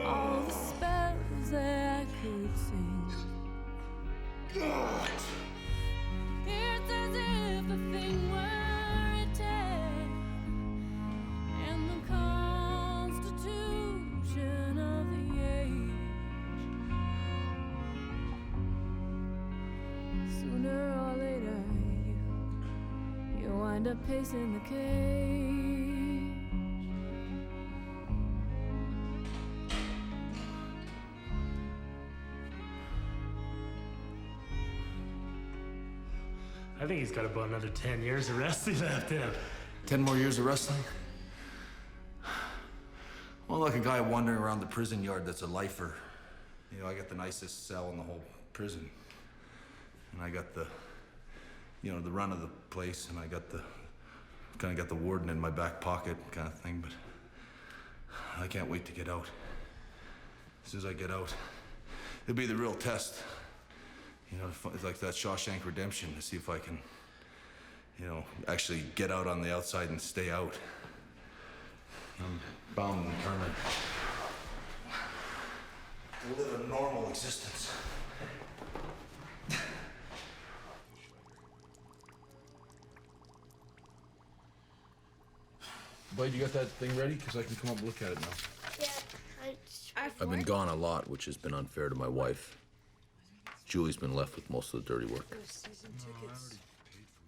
all the spells that I could sing. It's as if the thing were written in the constitution of the age. Sooner or later, you wind up pacing the cage. I think he's got about another 10 years of wrestling left in him. 10 more years of wrestling? Well, like a guy wandering around the prison yard that's a lifer. You know, I got the nicest cell in the whole prison. And I got the, you know, the run of the place, and I got the, kind of got the warden in my back pocket kind of thing, but I can't wait to get out. As soon as I get out, it'll be the real test. You know, it's like that Shawshank Redemption, to see if I can, you know, actually get out on the outside and stay out. I'm bound and determined to live a normal existence. Bud, you got that thing ready? Because I can come up and look at it now. I've been gone a lot, which has been unfair to my wife. Julie's been left with most of the dirty work.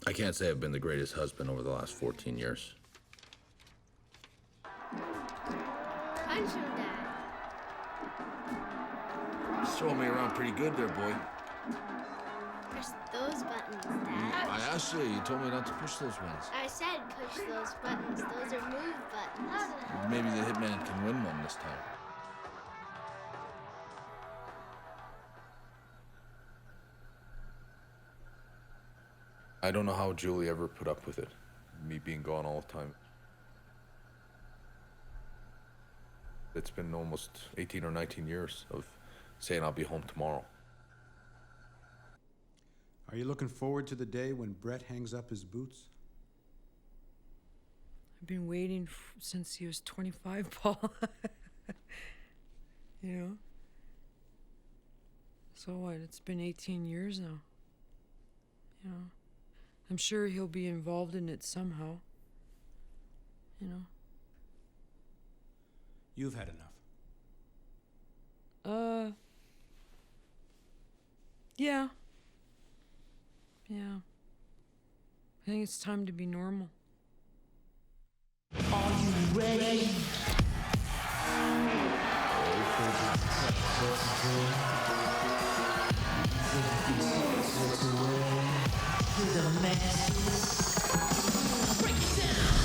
I can't say I've been the greatest husband over the last 14 years. Punch him, Dad. You're throwing me around pretty good there, boy. Push those buttons, Dad. I asked you, you told me not to push those ones. I said push those buttons. Those are move buttons. Maybe the hitman can win one this time. I don't know how Julie ever put up with it, me being gone all the time. It's been almost 18 or 19 years of saying I'll be home tomorrow. Are you looking forward to the day when Bret hangs up his boots? I've been waiting since he was 25, Paul. You know? So what? It's been 18 years now. You know? I'm sure he'll be involved in it somehow. You know? You've had enough. Yeah. Yeah. I think it's time to be normal. Are you ready? To the masses. Break it down.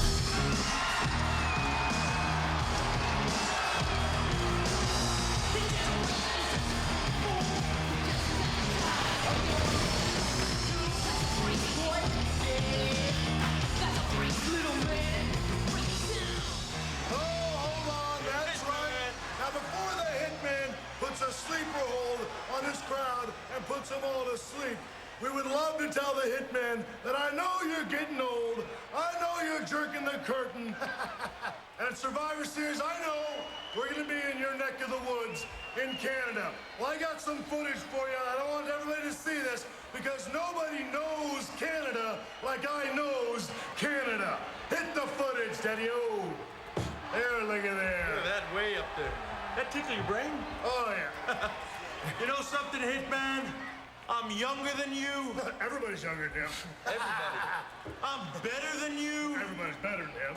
Puts a sleeper hold on his crowd and puts them all to sleep. We would love to tell the hitman that I know you're getting old. I know you're jerking the curtain. And at Survivor Series, I know we're going to be in your neck of the woods in Canada. Well, I got some footage for you. I don't want everybody to see this because nobody knows Canada like I knows Canada. Hit the footage, Daddy-O. There, look at there. Look at that way up there. That tickle your brain? Oh, yeah. You know something, Hitman? I'm younger than you. Everybody's younger than him. Everybody. I'm better than you. Everybody's better than him.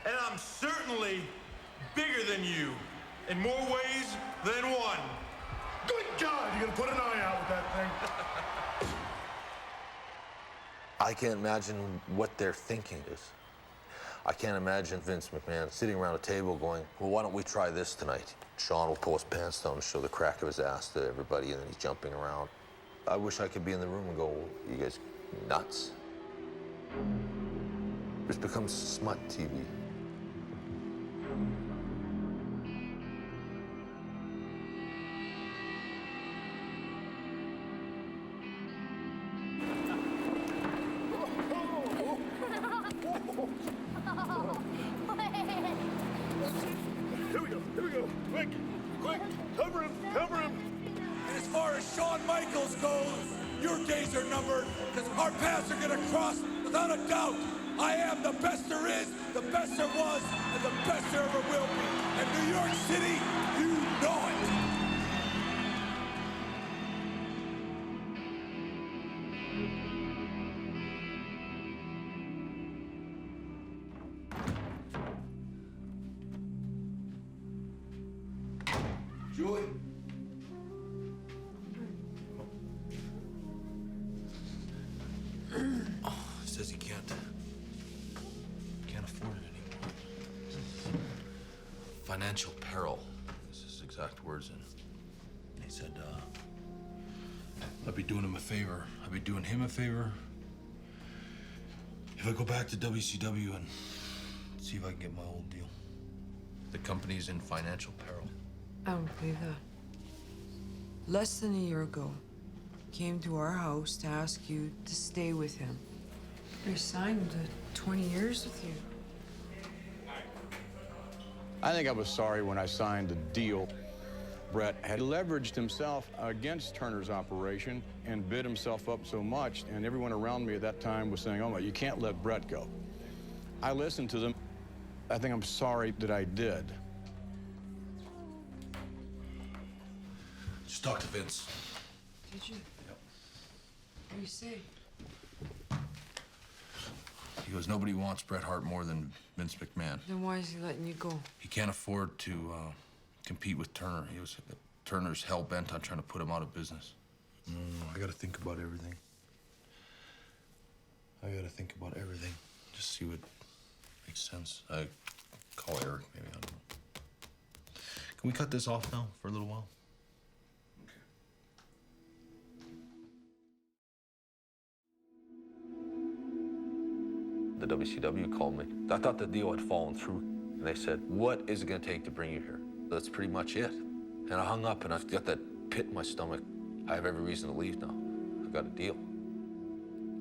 And I'm certainly bigger than you in more ways than one. Good God, you're gonna put an eye out with that thing. I can't imagine what their thinking is. I can't imagine Vince McMahon sitting around a table going, well, why don't we try this tonight? Sean will pull his pants down and show the crack of his ass to everybody, and then he's jumping around. I wish I could be in the room and go, well, you guys nuts? It's become smut TV. Here we go. Quick, cover him. And as far as Shawn Michaels goes, your days are numbered, because our paths are gonna cross without a doubt. I am the best there is, the best there was, and the best there ever will be. And New York City, you know it. Julie? He says he can't afford it anymore. Financial peril, is his exact words. And he said, I'd be doing him a favor. I'd be doing him a favor if I go back to WCW and see if I can get my old deal. The company's in financial peril. I don't believe that. Less than a year ago, he came to our house to ask you to stay with him. He signed 20 years with you. I think I was sorry when I signed the deal. Bret had leveraged himself against Turner's operation and bid himself up so much, and everyone around me at that time was saying, oh, my, you can't let Bret go. I listened to them. I think I'm sorry that I did. Just talk to Vince. Did you? Yep. What do you say? He goes, nobody wants Bret Hart more than Vince McMahon. Then why is he letting you go? He can't afford to compete with Turner. Turner's hell-bent on trying to put him out of business. I gotta think about everything. Just see what makes sense. I call Eric, maybe, I don't know. Can we cut this off now for a little while? The WCW called me. I thought the deal had fallen through. And they said, what is it gonna take to bring you here? That's pretty much it. And I hung up and I've got that pit in my stomach. I have every reason to leave now. I've got a deal.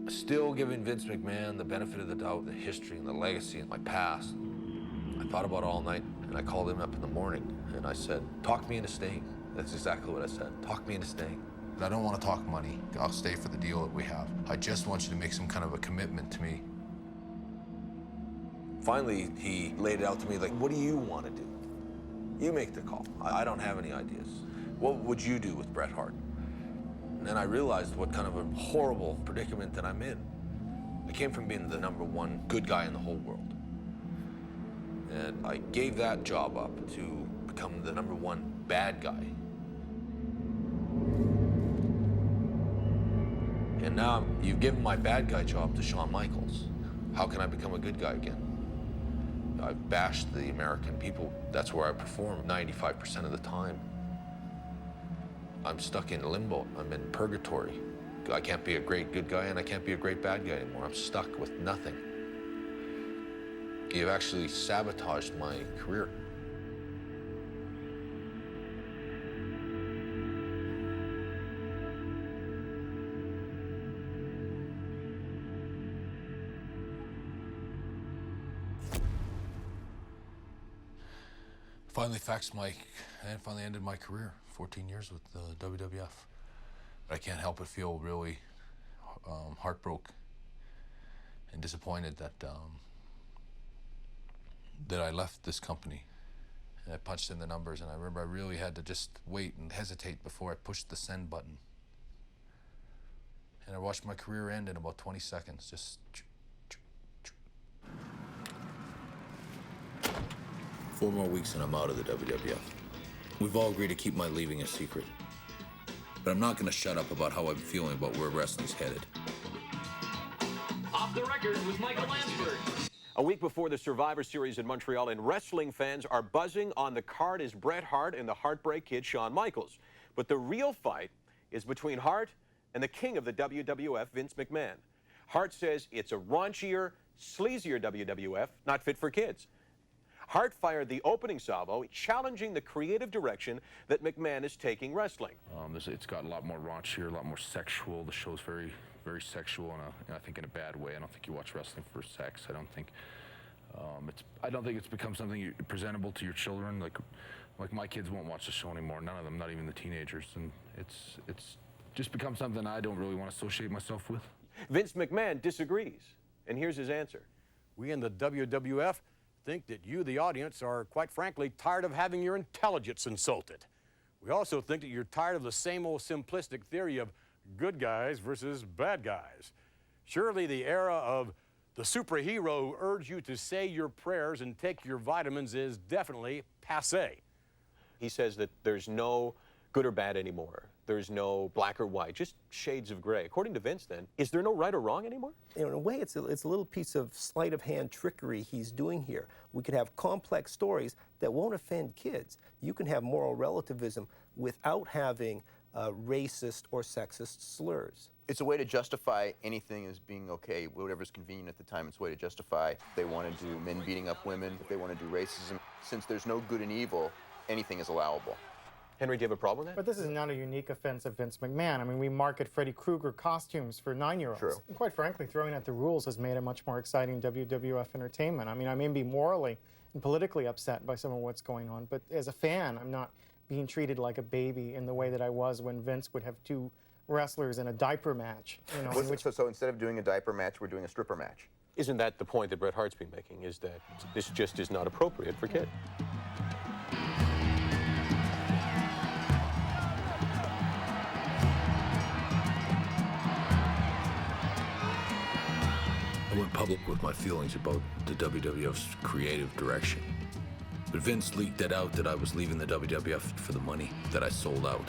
Still giving Vince McMahon the benefit of the doubt, the history and the legacy and my past. I thought about it all night and I called him up in the morning and I said, talk me into staying. That's exactly what I said. Talk me into staying. I don't want to talk money. I'll stay for the deal that we have. I just want you to make some kind of a commitment to me. Finally, he laid it out to me like, what do you want to do? You make the call. I don't have any ideas. What would you do with Bret Hart? And then I realized what kind of a horrible predicament that I'm in. I came from being the #1 good guy in the whole world. And I gave that job up to become the #1 bad guy. And now you've given my bad guy job to Shawn Michaels. How can I become a good guy again? I've bashed the American people. That's where I perform 95% of the time. I'm stuck in limbo. I'm in purgatory. I can't be a great good guy and I can't be a great bad guy anymore. I'm stuck with nothing. You've actually sabotaged my career. finally finally ended my career. 14 years with the WWF. But I can't help but feel really heartbroken and disappointed that that I left this company. And I punched in the numbers, and I remember I really had to just wait and hesitate before I pushed the send button. And I watched my career end in about 20 seconds, just. 4 more weeks and I'm out of the WWF. We've all agreed to keep my leaving a secret. But I'm not going to shut up about how I'm feeling about where wrestling's headed. Off the record with Michael Lansford. A week before the Survivor Series in Montreal, and wrestling fans are buzzing. On the card is Bret Hart and the Heartbreak Kid, Shawn Michaels. But the real fight is between Hart and the king of the WWF, Vince McMahon. Hart says it's a raunchier, sleazier WWF, not fit for kids. Hart fired the opening salvo, challenging the creative direction that McMahon is taking wrestling. It's got a lot more raunchier, a lot more sexual. The show's very, very sexual, and I think in a bad way. I don't think you watch wrestling for sex. I don't think it's become something presentable to your children. Like my kids won't watch the show anymore. None of them, not even the teenagers. And it's just become something I don't really want to associate myself with. Vince McMahon disagrees, and here's his answer. We in the WWF think that you, the audience, are quite frankly tired of having your intelligence insulted. We also think that you're tired of the same old simplistic theory of good guys versus bad guys. Surely the era of the superhero who urge you to say your prayers and take your vitamins is definitely passé. He says that there's no good or bad anymore. There's no black or white, just shades of gray. According to Vince, then, is there no right or wrong anymore? In a way, it's a little piece of sleight of hand trickery he's doing here. We could have complex stories that won't offend kids. You can have moral relativism without having racist or sexist slurs. It's a way to justify anything as being okay, whatever's convenient at the time. It's a way to justify if they want to do men beating up women, if they want to do racism. Since there's no good and evil, anything is allowable. Henry, do you have a problem with that? But this is not a unique offense of Vince McMahon. I mean, we market Freddy Krueger costumes for 9-year-olds. True. And quite frankly, throwing out the rules has made a much more exciting WWF entertainment. I mean, I may be morally and politically upset by some of what's going on, but as a fan, I'm not being treated like a baby in the way that I was when Vince would have 2 wrestlers in a diaper match. You know, So instead of doing a diaper match, we're doing a stripper match. Isn't that the point that Bret Hart's been making, is that this just is not appropriate for kids? I went public with my feelings about the WWF's creative direction. But Vince leaked it out that I was leaving the WWF for the money, that I sold out.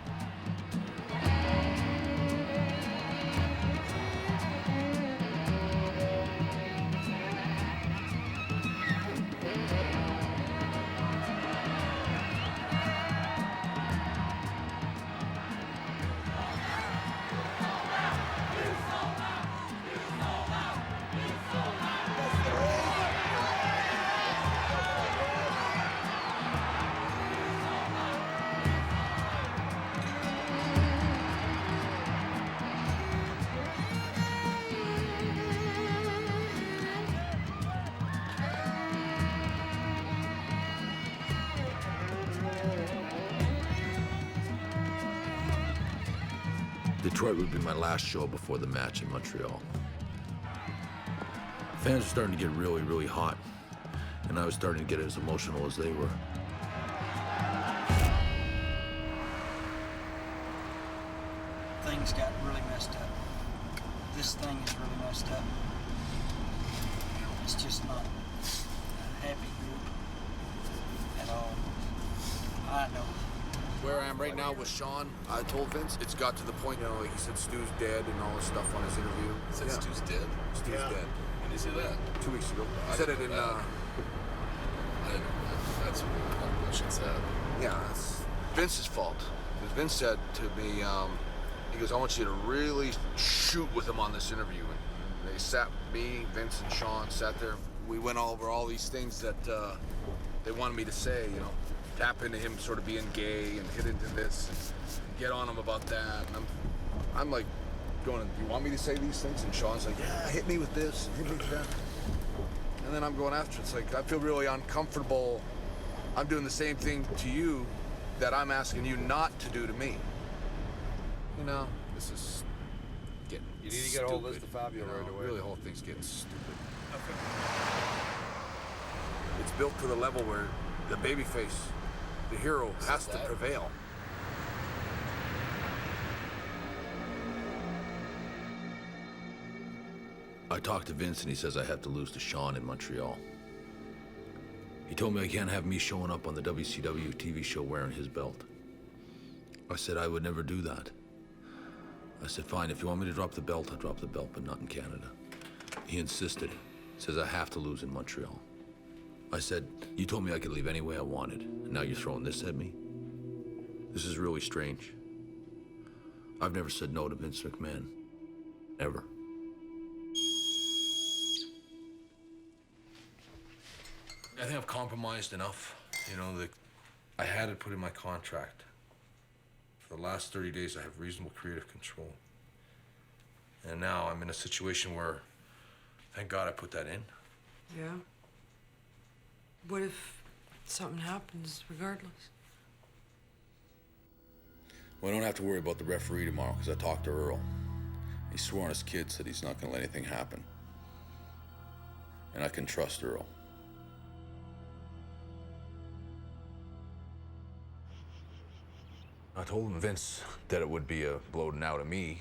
Detroit would be my last show before the match in Montreal. Fans were starting to get really, really hot, and I was starting to get as emotional as they were. Things got really messed up. This thing is really messed up. It's just not a happy group at all. I know. Where I am right now with Shawn, I told Vince it's got to the point, you know, like he said Stu's dead and all this stuff on his interview. He said Stu's dead? Stu's dead. When did he say that? 2 weeks ago. He said it in, that's bullshit sad. Yeah, it's Vince's fault. Because Vince said to me, he goes, I want you to really shoot with him on this interview. And they sat, me, Vince, and Shawn sat there. We went over all these things that they wanted me to say, you know. Tap into him sort of being gay and hit into this and get on him about that. And I'm like going, do you want me to say these things? And Shawn's like, yeah, hit me with this and hit me with that. And then I'm going after it. It's like, I feel really uncomfortable I'm doing the same thing to you that I'm asking you not to do to me. You know, this is getting You need to get a whole list of Fabio right away. Really, the whole thing's getting stupid. It's built to the level where the babyface, the hero, has to prevail. I talked to Vince and he says I have to lose to Sean in Montreal. He told me I can't have me showing up on the WCW TV show wearing his belt. I said I would never do that. I said, fine, if you want me to drop the belt, I'll drop the belt, but not in Canada. He insisted. Says I have to lose in Montreal. I said, you told me I could leave any way I wanted, and now you're throwing this at me? This is really strange. I've never said no to Vince McMahon. Ever. I think I've compromised enough. You know, I had it put in my contract. For the last 30 days, I have reasonable creative control. And now I'm in a situation where, thank God I put that in. Yeah. What if something happens regardless? Well, I don't have to worry about the referee tomorrow because I talked to Earl. He swore on his kids that he's not going to let anything happen. And I can trust Earl. I told him, Vince, that it would be a blow now to me,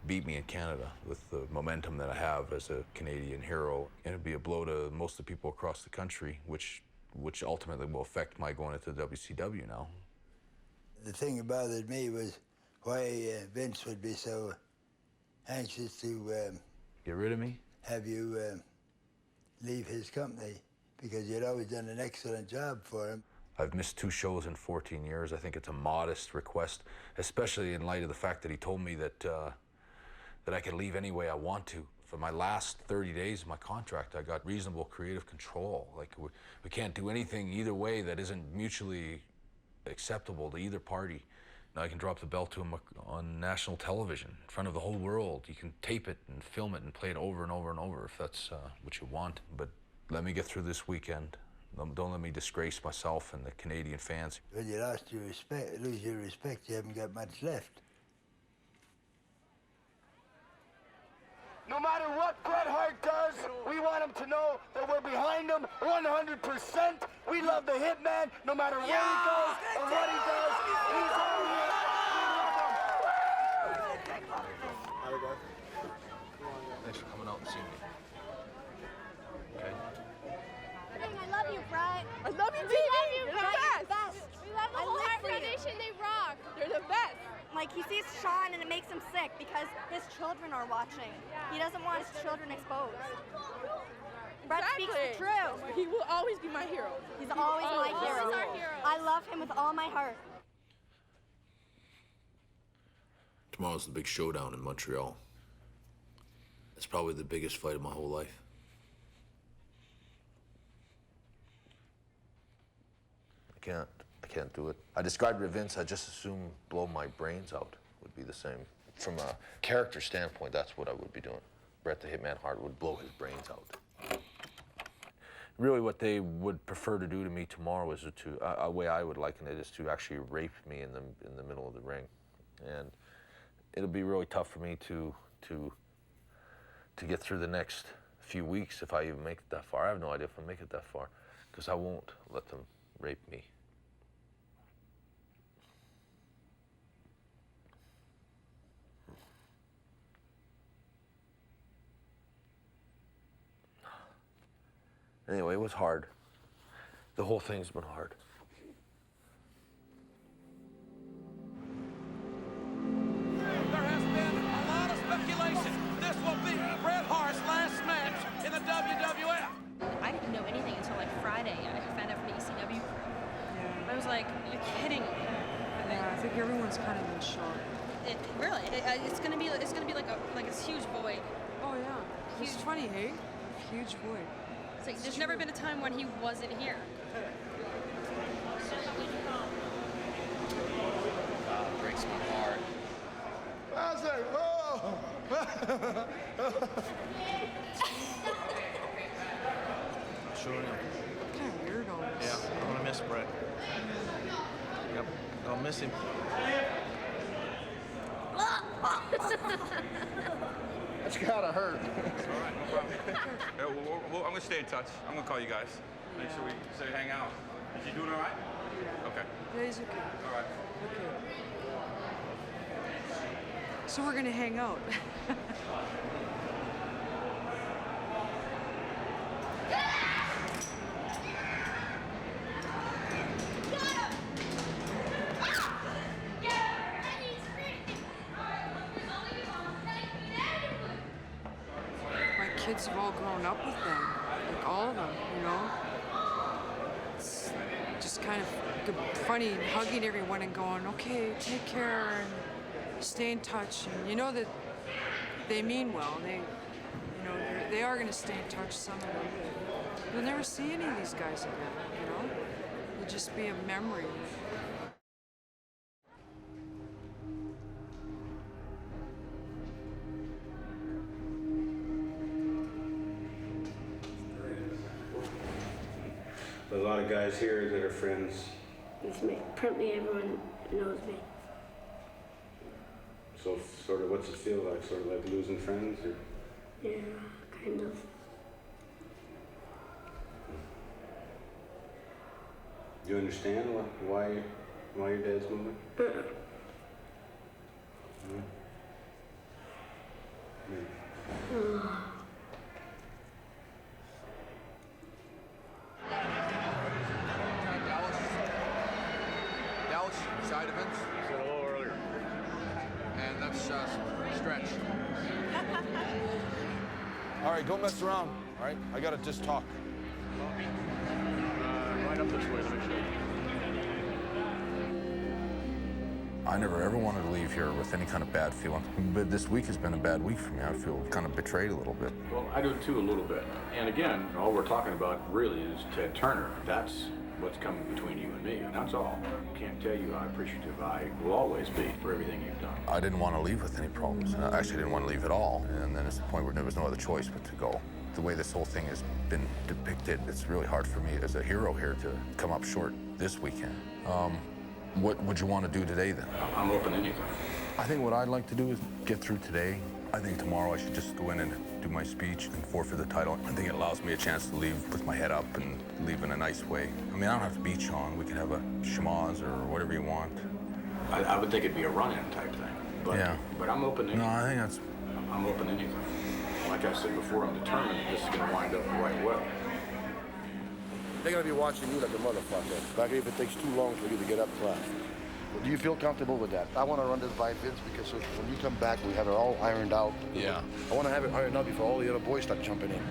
beat me in Canada with the momentum that I have as a Canadian hero. And it'd be a blow to most of the people across the country, which ultimately will affect my going into the WCW now. The thing that bothered me was why Vince would be so anxious to get rid of me? Have you leave his company, because you'd always done an excellent job for him. I've missed 2 shows in 14 years. I think it's a modest request, especially in light of the fact that he told me that I can leave any way I want to. For my last 30 days of my contract, I got reasonable creative control. Like, we can't do anything either way that isn't mutually acceptable to either party. Now I can drop the belt to him on national television in front of the whole world. You can tape it and film it and play it over and over and over if that's what you want. But let me get through this weekend. Don't let me disgrace myself and the Canadian fans. When you lose your respect, you haven't got much left. No matter what Bret Hart does, we want him to know that we're behind him 100%. We love the Hitman, no matter where he goes or what he does. He's all here. Thanks for coming out and seeing me. Okay? I love you, Bret. I love you, We TV. love you, You're Bret. the best. We love the whole Hart Foundation. They rock. You're the best. Like, he sees Sean and it makes him sick because his children are watching. He doesn't want his children exposed. Bret speaks the truth. He will always be my hero. He's always my hero. Always our hero. I love him with all my heart. Tomorrow's the big showdown in Montreal. It's probably the biggest fight of my whole life. I can't do it. I described it to Vince, I just assume blow my brains out would be the same. From a character standpoint, that's what I would be doing. Bret the Hitman Hart would blow his brains out. Really what they would prefer to do to me tomorrow is a way I would liken it is to actually rape me in the middle of the ring. And it'll be really tough for me to get through the next few weeks if I even make it that far. I have no idea if I'll make it that far, because I won't let them rape me. Anyway, it was hard. The whole thing's been hard. There has been a lot of speculation. This will be Bret Hart's last match in the WWF. I didn't know anything until like Friday. I found out from the ECW crew. Yeah. I was like, you're kidding me. Yeah, I think everyone's kind of in shock. It's gonna be like this huge void. Oh yeah. It's funny, hey? Huge void. It's like there's never been a time when he wasn't here. Breaks my heart. I was like, oh. Sure. Kind of weird all this. Yeah, I'm gonna miss Bret. Yep, I'll miss him. That's gotta hurt. It's all right, no problem. Yeah, I'm gonna stay in touch. I'm gonna call you guys. Make sure we say hang out. Is he doing all right? Okay. Yeah, he's okay. All right. Okay. So we're gonna hang out. My kids have all grown up with them, like all of them, you know? It's just kind of funny hugging everyone and going, okay, take care and stay in touch. And you know that they mean well. They are going to stay in touch, some of them. You'll never see any of these guys again, you know? It'll just be a memory. A lot of guys here that are friends. With me. Apparently everyone knows me. So sort of what's it feel like? Sort of like losing friends? Or? Yeah, kind of. Do you understand why your dad's moving? Uh-uh. Dallas, side events. Said hello earlier. And that's stretch. All right, don't mess around. All right, I gotta just talk. Right up this way, let me show you. I never ever wanted to leave here with any kind of bad feeling. But this week has been a bad week for me. I feel kind of betrayed a little bit. Well, I do too, a little bit. And again, all we're talking about really is Ted Turner. That's what's coming between you and me, and that's all. Can't tell you how appreciative I will always be for everything you've done. I didn't want to leave with any problems. I actually didn't want to leave at all. And then it's the point where there was no other choice but to go. The way this whole thing has been depicted, it's really hard for me as a hero here to come up short this weekend. What would you want to do today then? I'm open to anything. I think what I'd like to do is get through today. I think tomorrow I should just go in and do my speech and forfeit the title. I think it allows me a chance to leave with my head up and leave in a nice way. I mean, I don't have to beat Sean. We could have a schmoz or whatever you want. I would think it'd be a run-in type thing. But, yeah. But I'm open to anything. No, I think that's... I'm open to anything. Like I said before, I'm determined that this is going to wind up the right way. They're going to be watching you like a motherfucker. Like if it takes too long for you to get up class. Do you feel comfortable with that? I want to run this by Vince because when you come back, we have it all ironed out. Yeah. I want to have it ironed out before all the other boys start jumping in.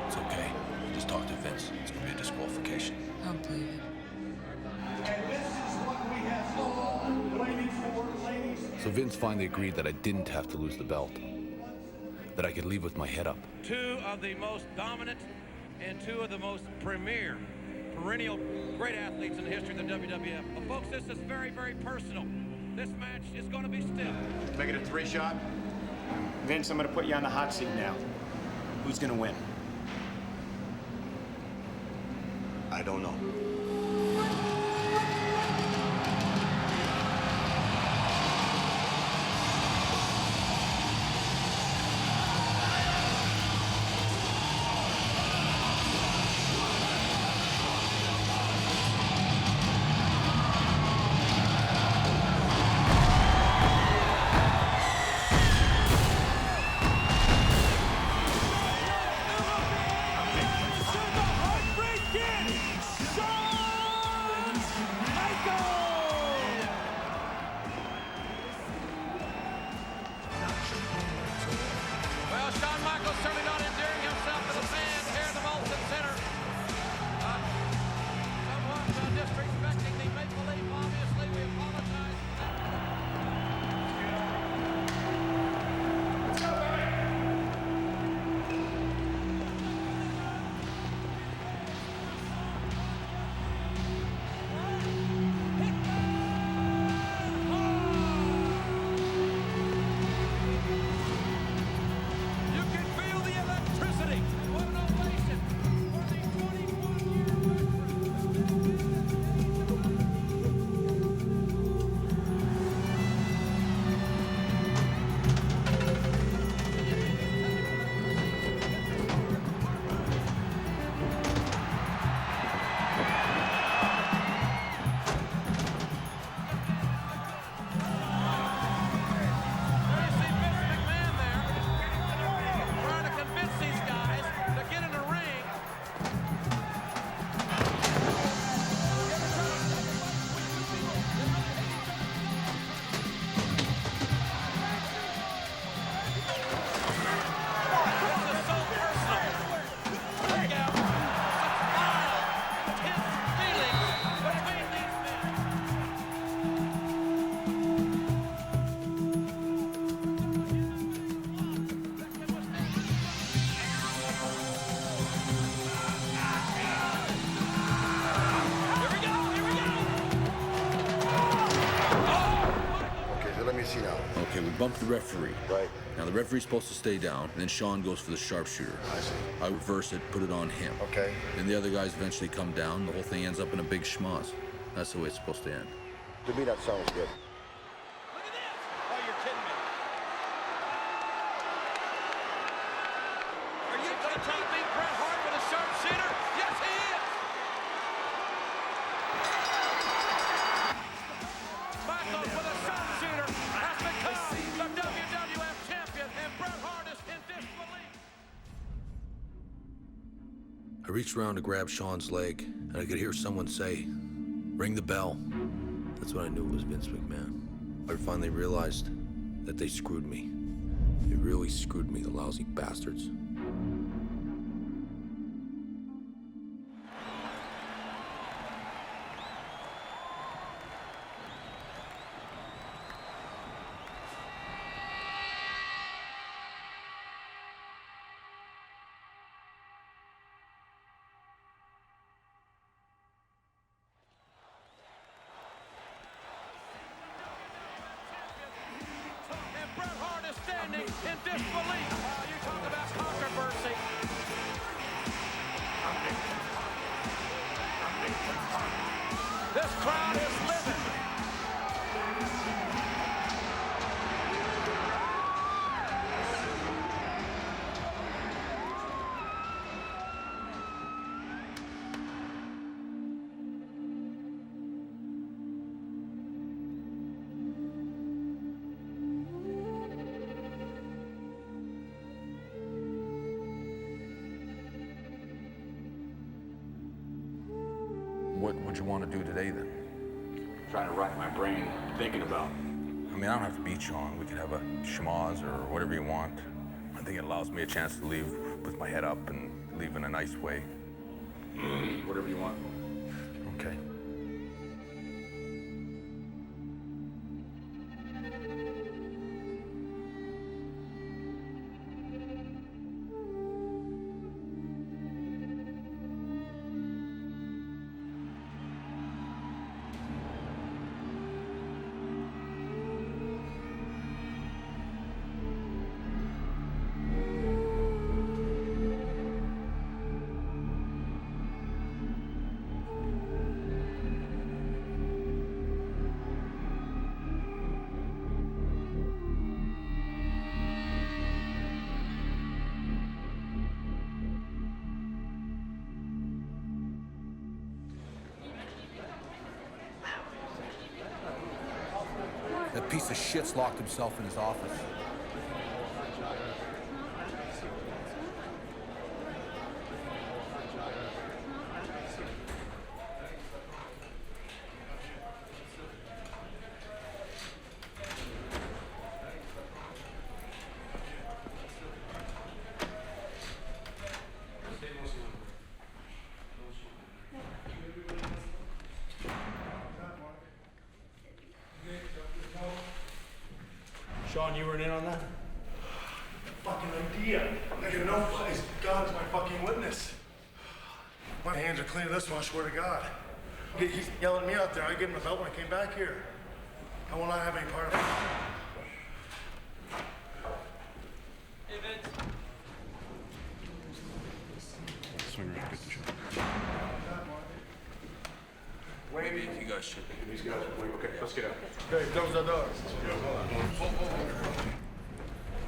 It's okay. Just talk to Vince. It's going to be a disqualification. I don't believe it. So Vince finally agreed that I didn't have to lose the belt. That I could leave with my head up. Two of the most dominant and two of the most premier, perennial great athletes in the history of the WWF. But folks, this is very, very personal. This match is going to be stiff. Make it a 3-shot. Vince, I'm going to put you on the hot seat now. Who's going to win? I don't know. Shawn see now? Okay, we bumped the referee. Right. Now the referee's supposed to stay down, and then Sean goes for the sharpshooter. I see. I reverse it, put it on him. Okay. Then the other guys eventually come down, the whole thing ends up in a big schmoz. That's the way it's supposed to end. To me, that sounds good. Oh, you're kidding me. Are you going to beat Bret Hart with a sharpshooter? Yes, he is. Michaels with a sharpshooter has become the WWF champion, and Bret Hart is in disbelief. I reached around to grab Sean's leg, and I could hear someone say, "Ring the bell." That's when I knew it was Vince McMahon. I finally realized that they screwed me. They really screwed me, the lousy bastards. In disbelief. You talk about controversy. This crowd is living. What would you want to do today, then? Trying to rack my brain, thinking about. I mean, I don't have to beat Sean. We could have a schmoz or whatever you want. I think it allows me a chance to leave with my head up and leave in a nice way. Whatever you want. Okay. That piece of shit's locked himself in his office. Sean, you weren't in on that? Fucking idea. I didn't know. God's my fucking witness. My hands are clean of this one, I swear to God. He's yelling at me out there. I gave him the belt when I came back here. I will not have any part of it. Hey, Vince. Swing around, get the shot. Maybe you guys should. These guys are like, okay, let's get out. Okay, close the door.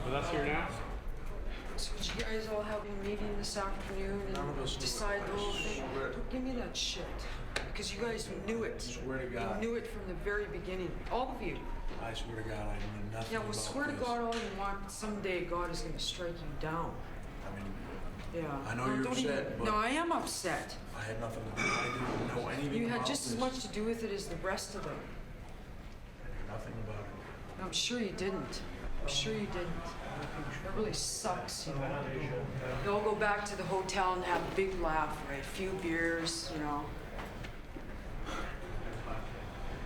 So that's here now? So would you guys all have a meeting this afternoon and decide the whole thing? Don't give me that shit. Because you guys knew it. Swear to God. You knew it from the very beginning. All of you. I swear to God, I knew nothing Yeah, well, about swear to this. God all you want, but someday God is going to strike you down. I mean, Yeah. I know No, you're don't upset, even- but... No, I am upset. I had nothing to do. I didn't know anything You about had just this. as much to do with it as the rest of them. I knew nothing about it. I'm sure you didn't. I'm sure you didn't. That really sucks, you know. You all go back to the hotel and have a big laugh, right? A few beers, you know.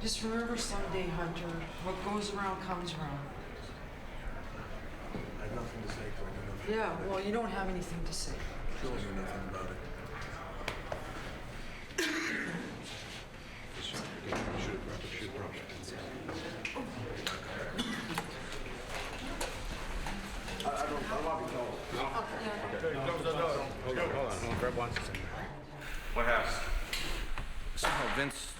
Just remember someday, Hunter, what goes around comes around. I had nothing to say, so I knew nothing. Yeah, well, you don't have anything to say. I knew nothing about it. Should have Bret wants us in there. What happened? Somehow Vince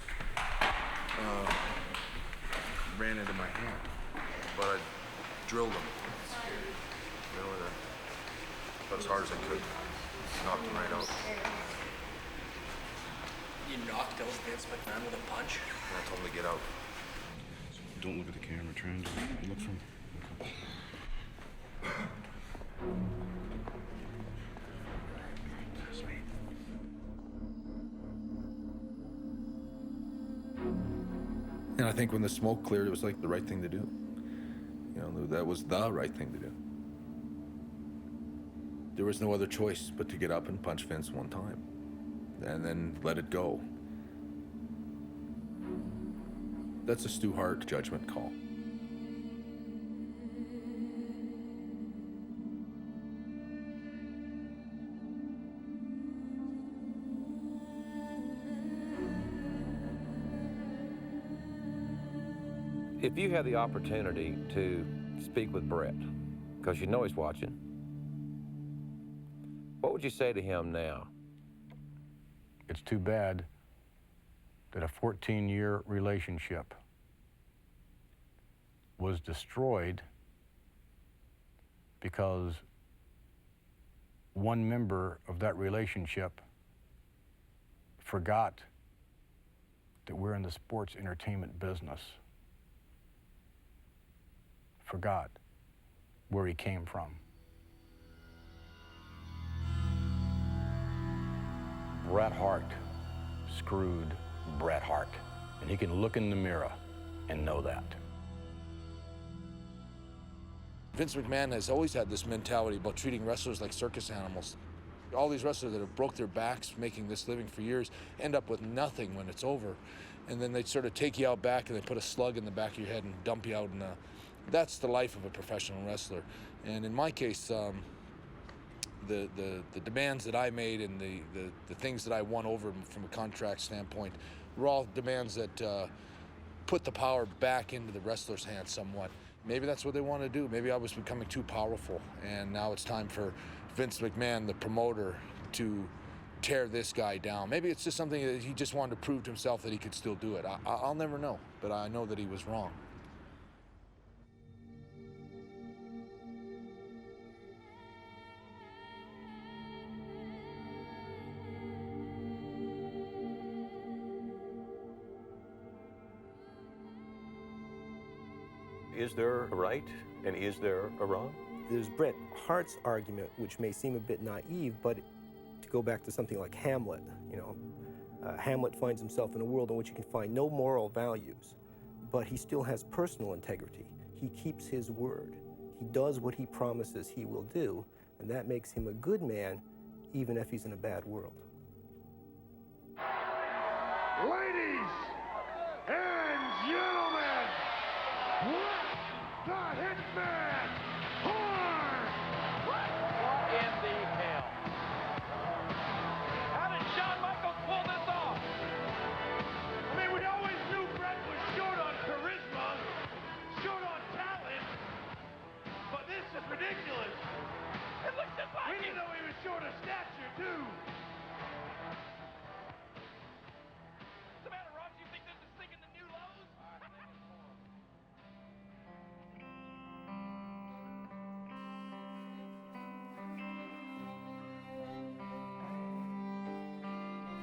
ran into my hand, but I drilled him. You know, about as hard as I could. Knocked him right out. You knocked out Vince McMahon with a punch? And I told him to get out. Don't look at the camera, try and look from... And I think when the smoke cleared, it was like the right thing to do. You know, that was the right thing to do. There was no other choice but to get up and punch Vince one time, and then let it go. That's a Stu Hart judgment call. If you had the opportunity to speak with Bret, because you know he's watching, what would you say to him now? It's too bad that a 14-year relationship was destroyed because one member of that relationship forgot that we're in the sports entertainment business. Forgot where he came from. Bret Hart screwed Bret Hart, and he can look in the mirror and know that. Vince McMahon has always had this mentality about treating wrestlers like circus animals. All these wrestlers that have broke their backs making this living for years end up with nothing when it's over. And then they sort of take you out back and they put a slug in the back of your head and dump you out in that's the life of a professional wrestler. And in my case, the demands that I made and the things that I won over from a contract standpoint were all demands that put the power back into the wrestler's hands somewhat. Maybe that's what they want to do. Maybe I was becoming too powerful, and now it's time for Vince McMahon, the promoter, to tear this guy down. Maybe it's just something that he just wanted to prove to himself that he could still do it. I'll never know, but I know that he was wrong. Is there a right and is there a wrong? There's Bret Hart's argument, which may seem a bit naive, but to go back to something like Hamlet, you know, Hamlet finds himself in a world in which he can find no moral values, but he still has personal integrity. He keeps his word. He does what he promises he will do, and that makes him a good man, even if he's in a bad world. Ladies and gentlemen, the Hitman Hart! What in the hell? How did Shawn Michaels pull this off? I mean, we always knew Bret was short on charisma, short on talent, but this is ridiculous. It looks just like We didn't know he was short of stature, too. What's the matter, Rob? Do you think this is sinking the new lows?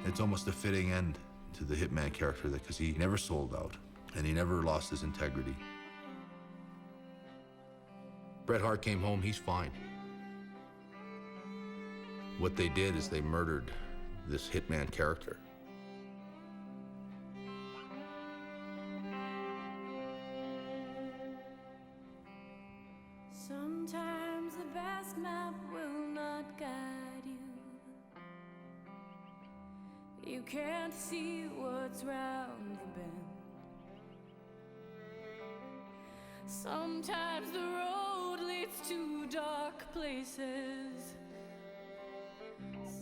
It's almost a fitting end to the Hitman character because he never sold out and he never lost his integrity. Bret Hart came home, he's fine. What they did is they murdered this Hitman character. Sometimes the best map will not guide you. You can't see what's round the bend. Sometimes the road leads to dark places.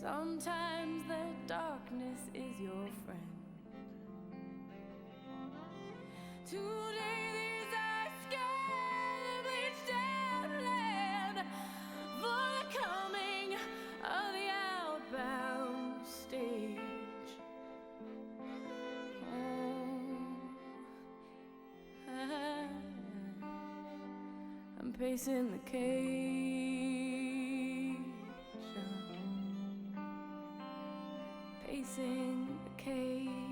Sometimes the darkness is your friend. Today these eyes scan the bleached out land for the coming of the outbound. pacing the cage, pacing the cage.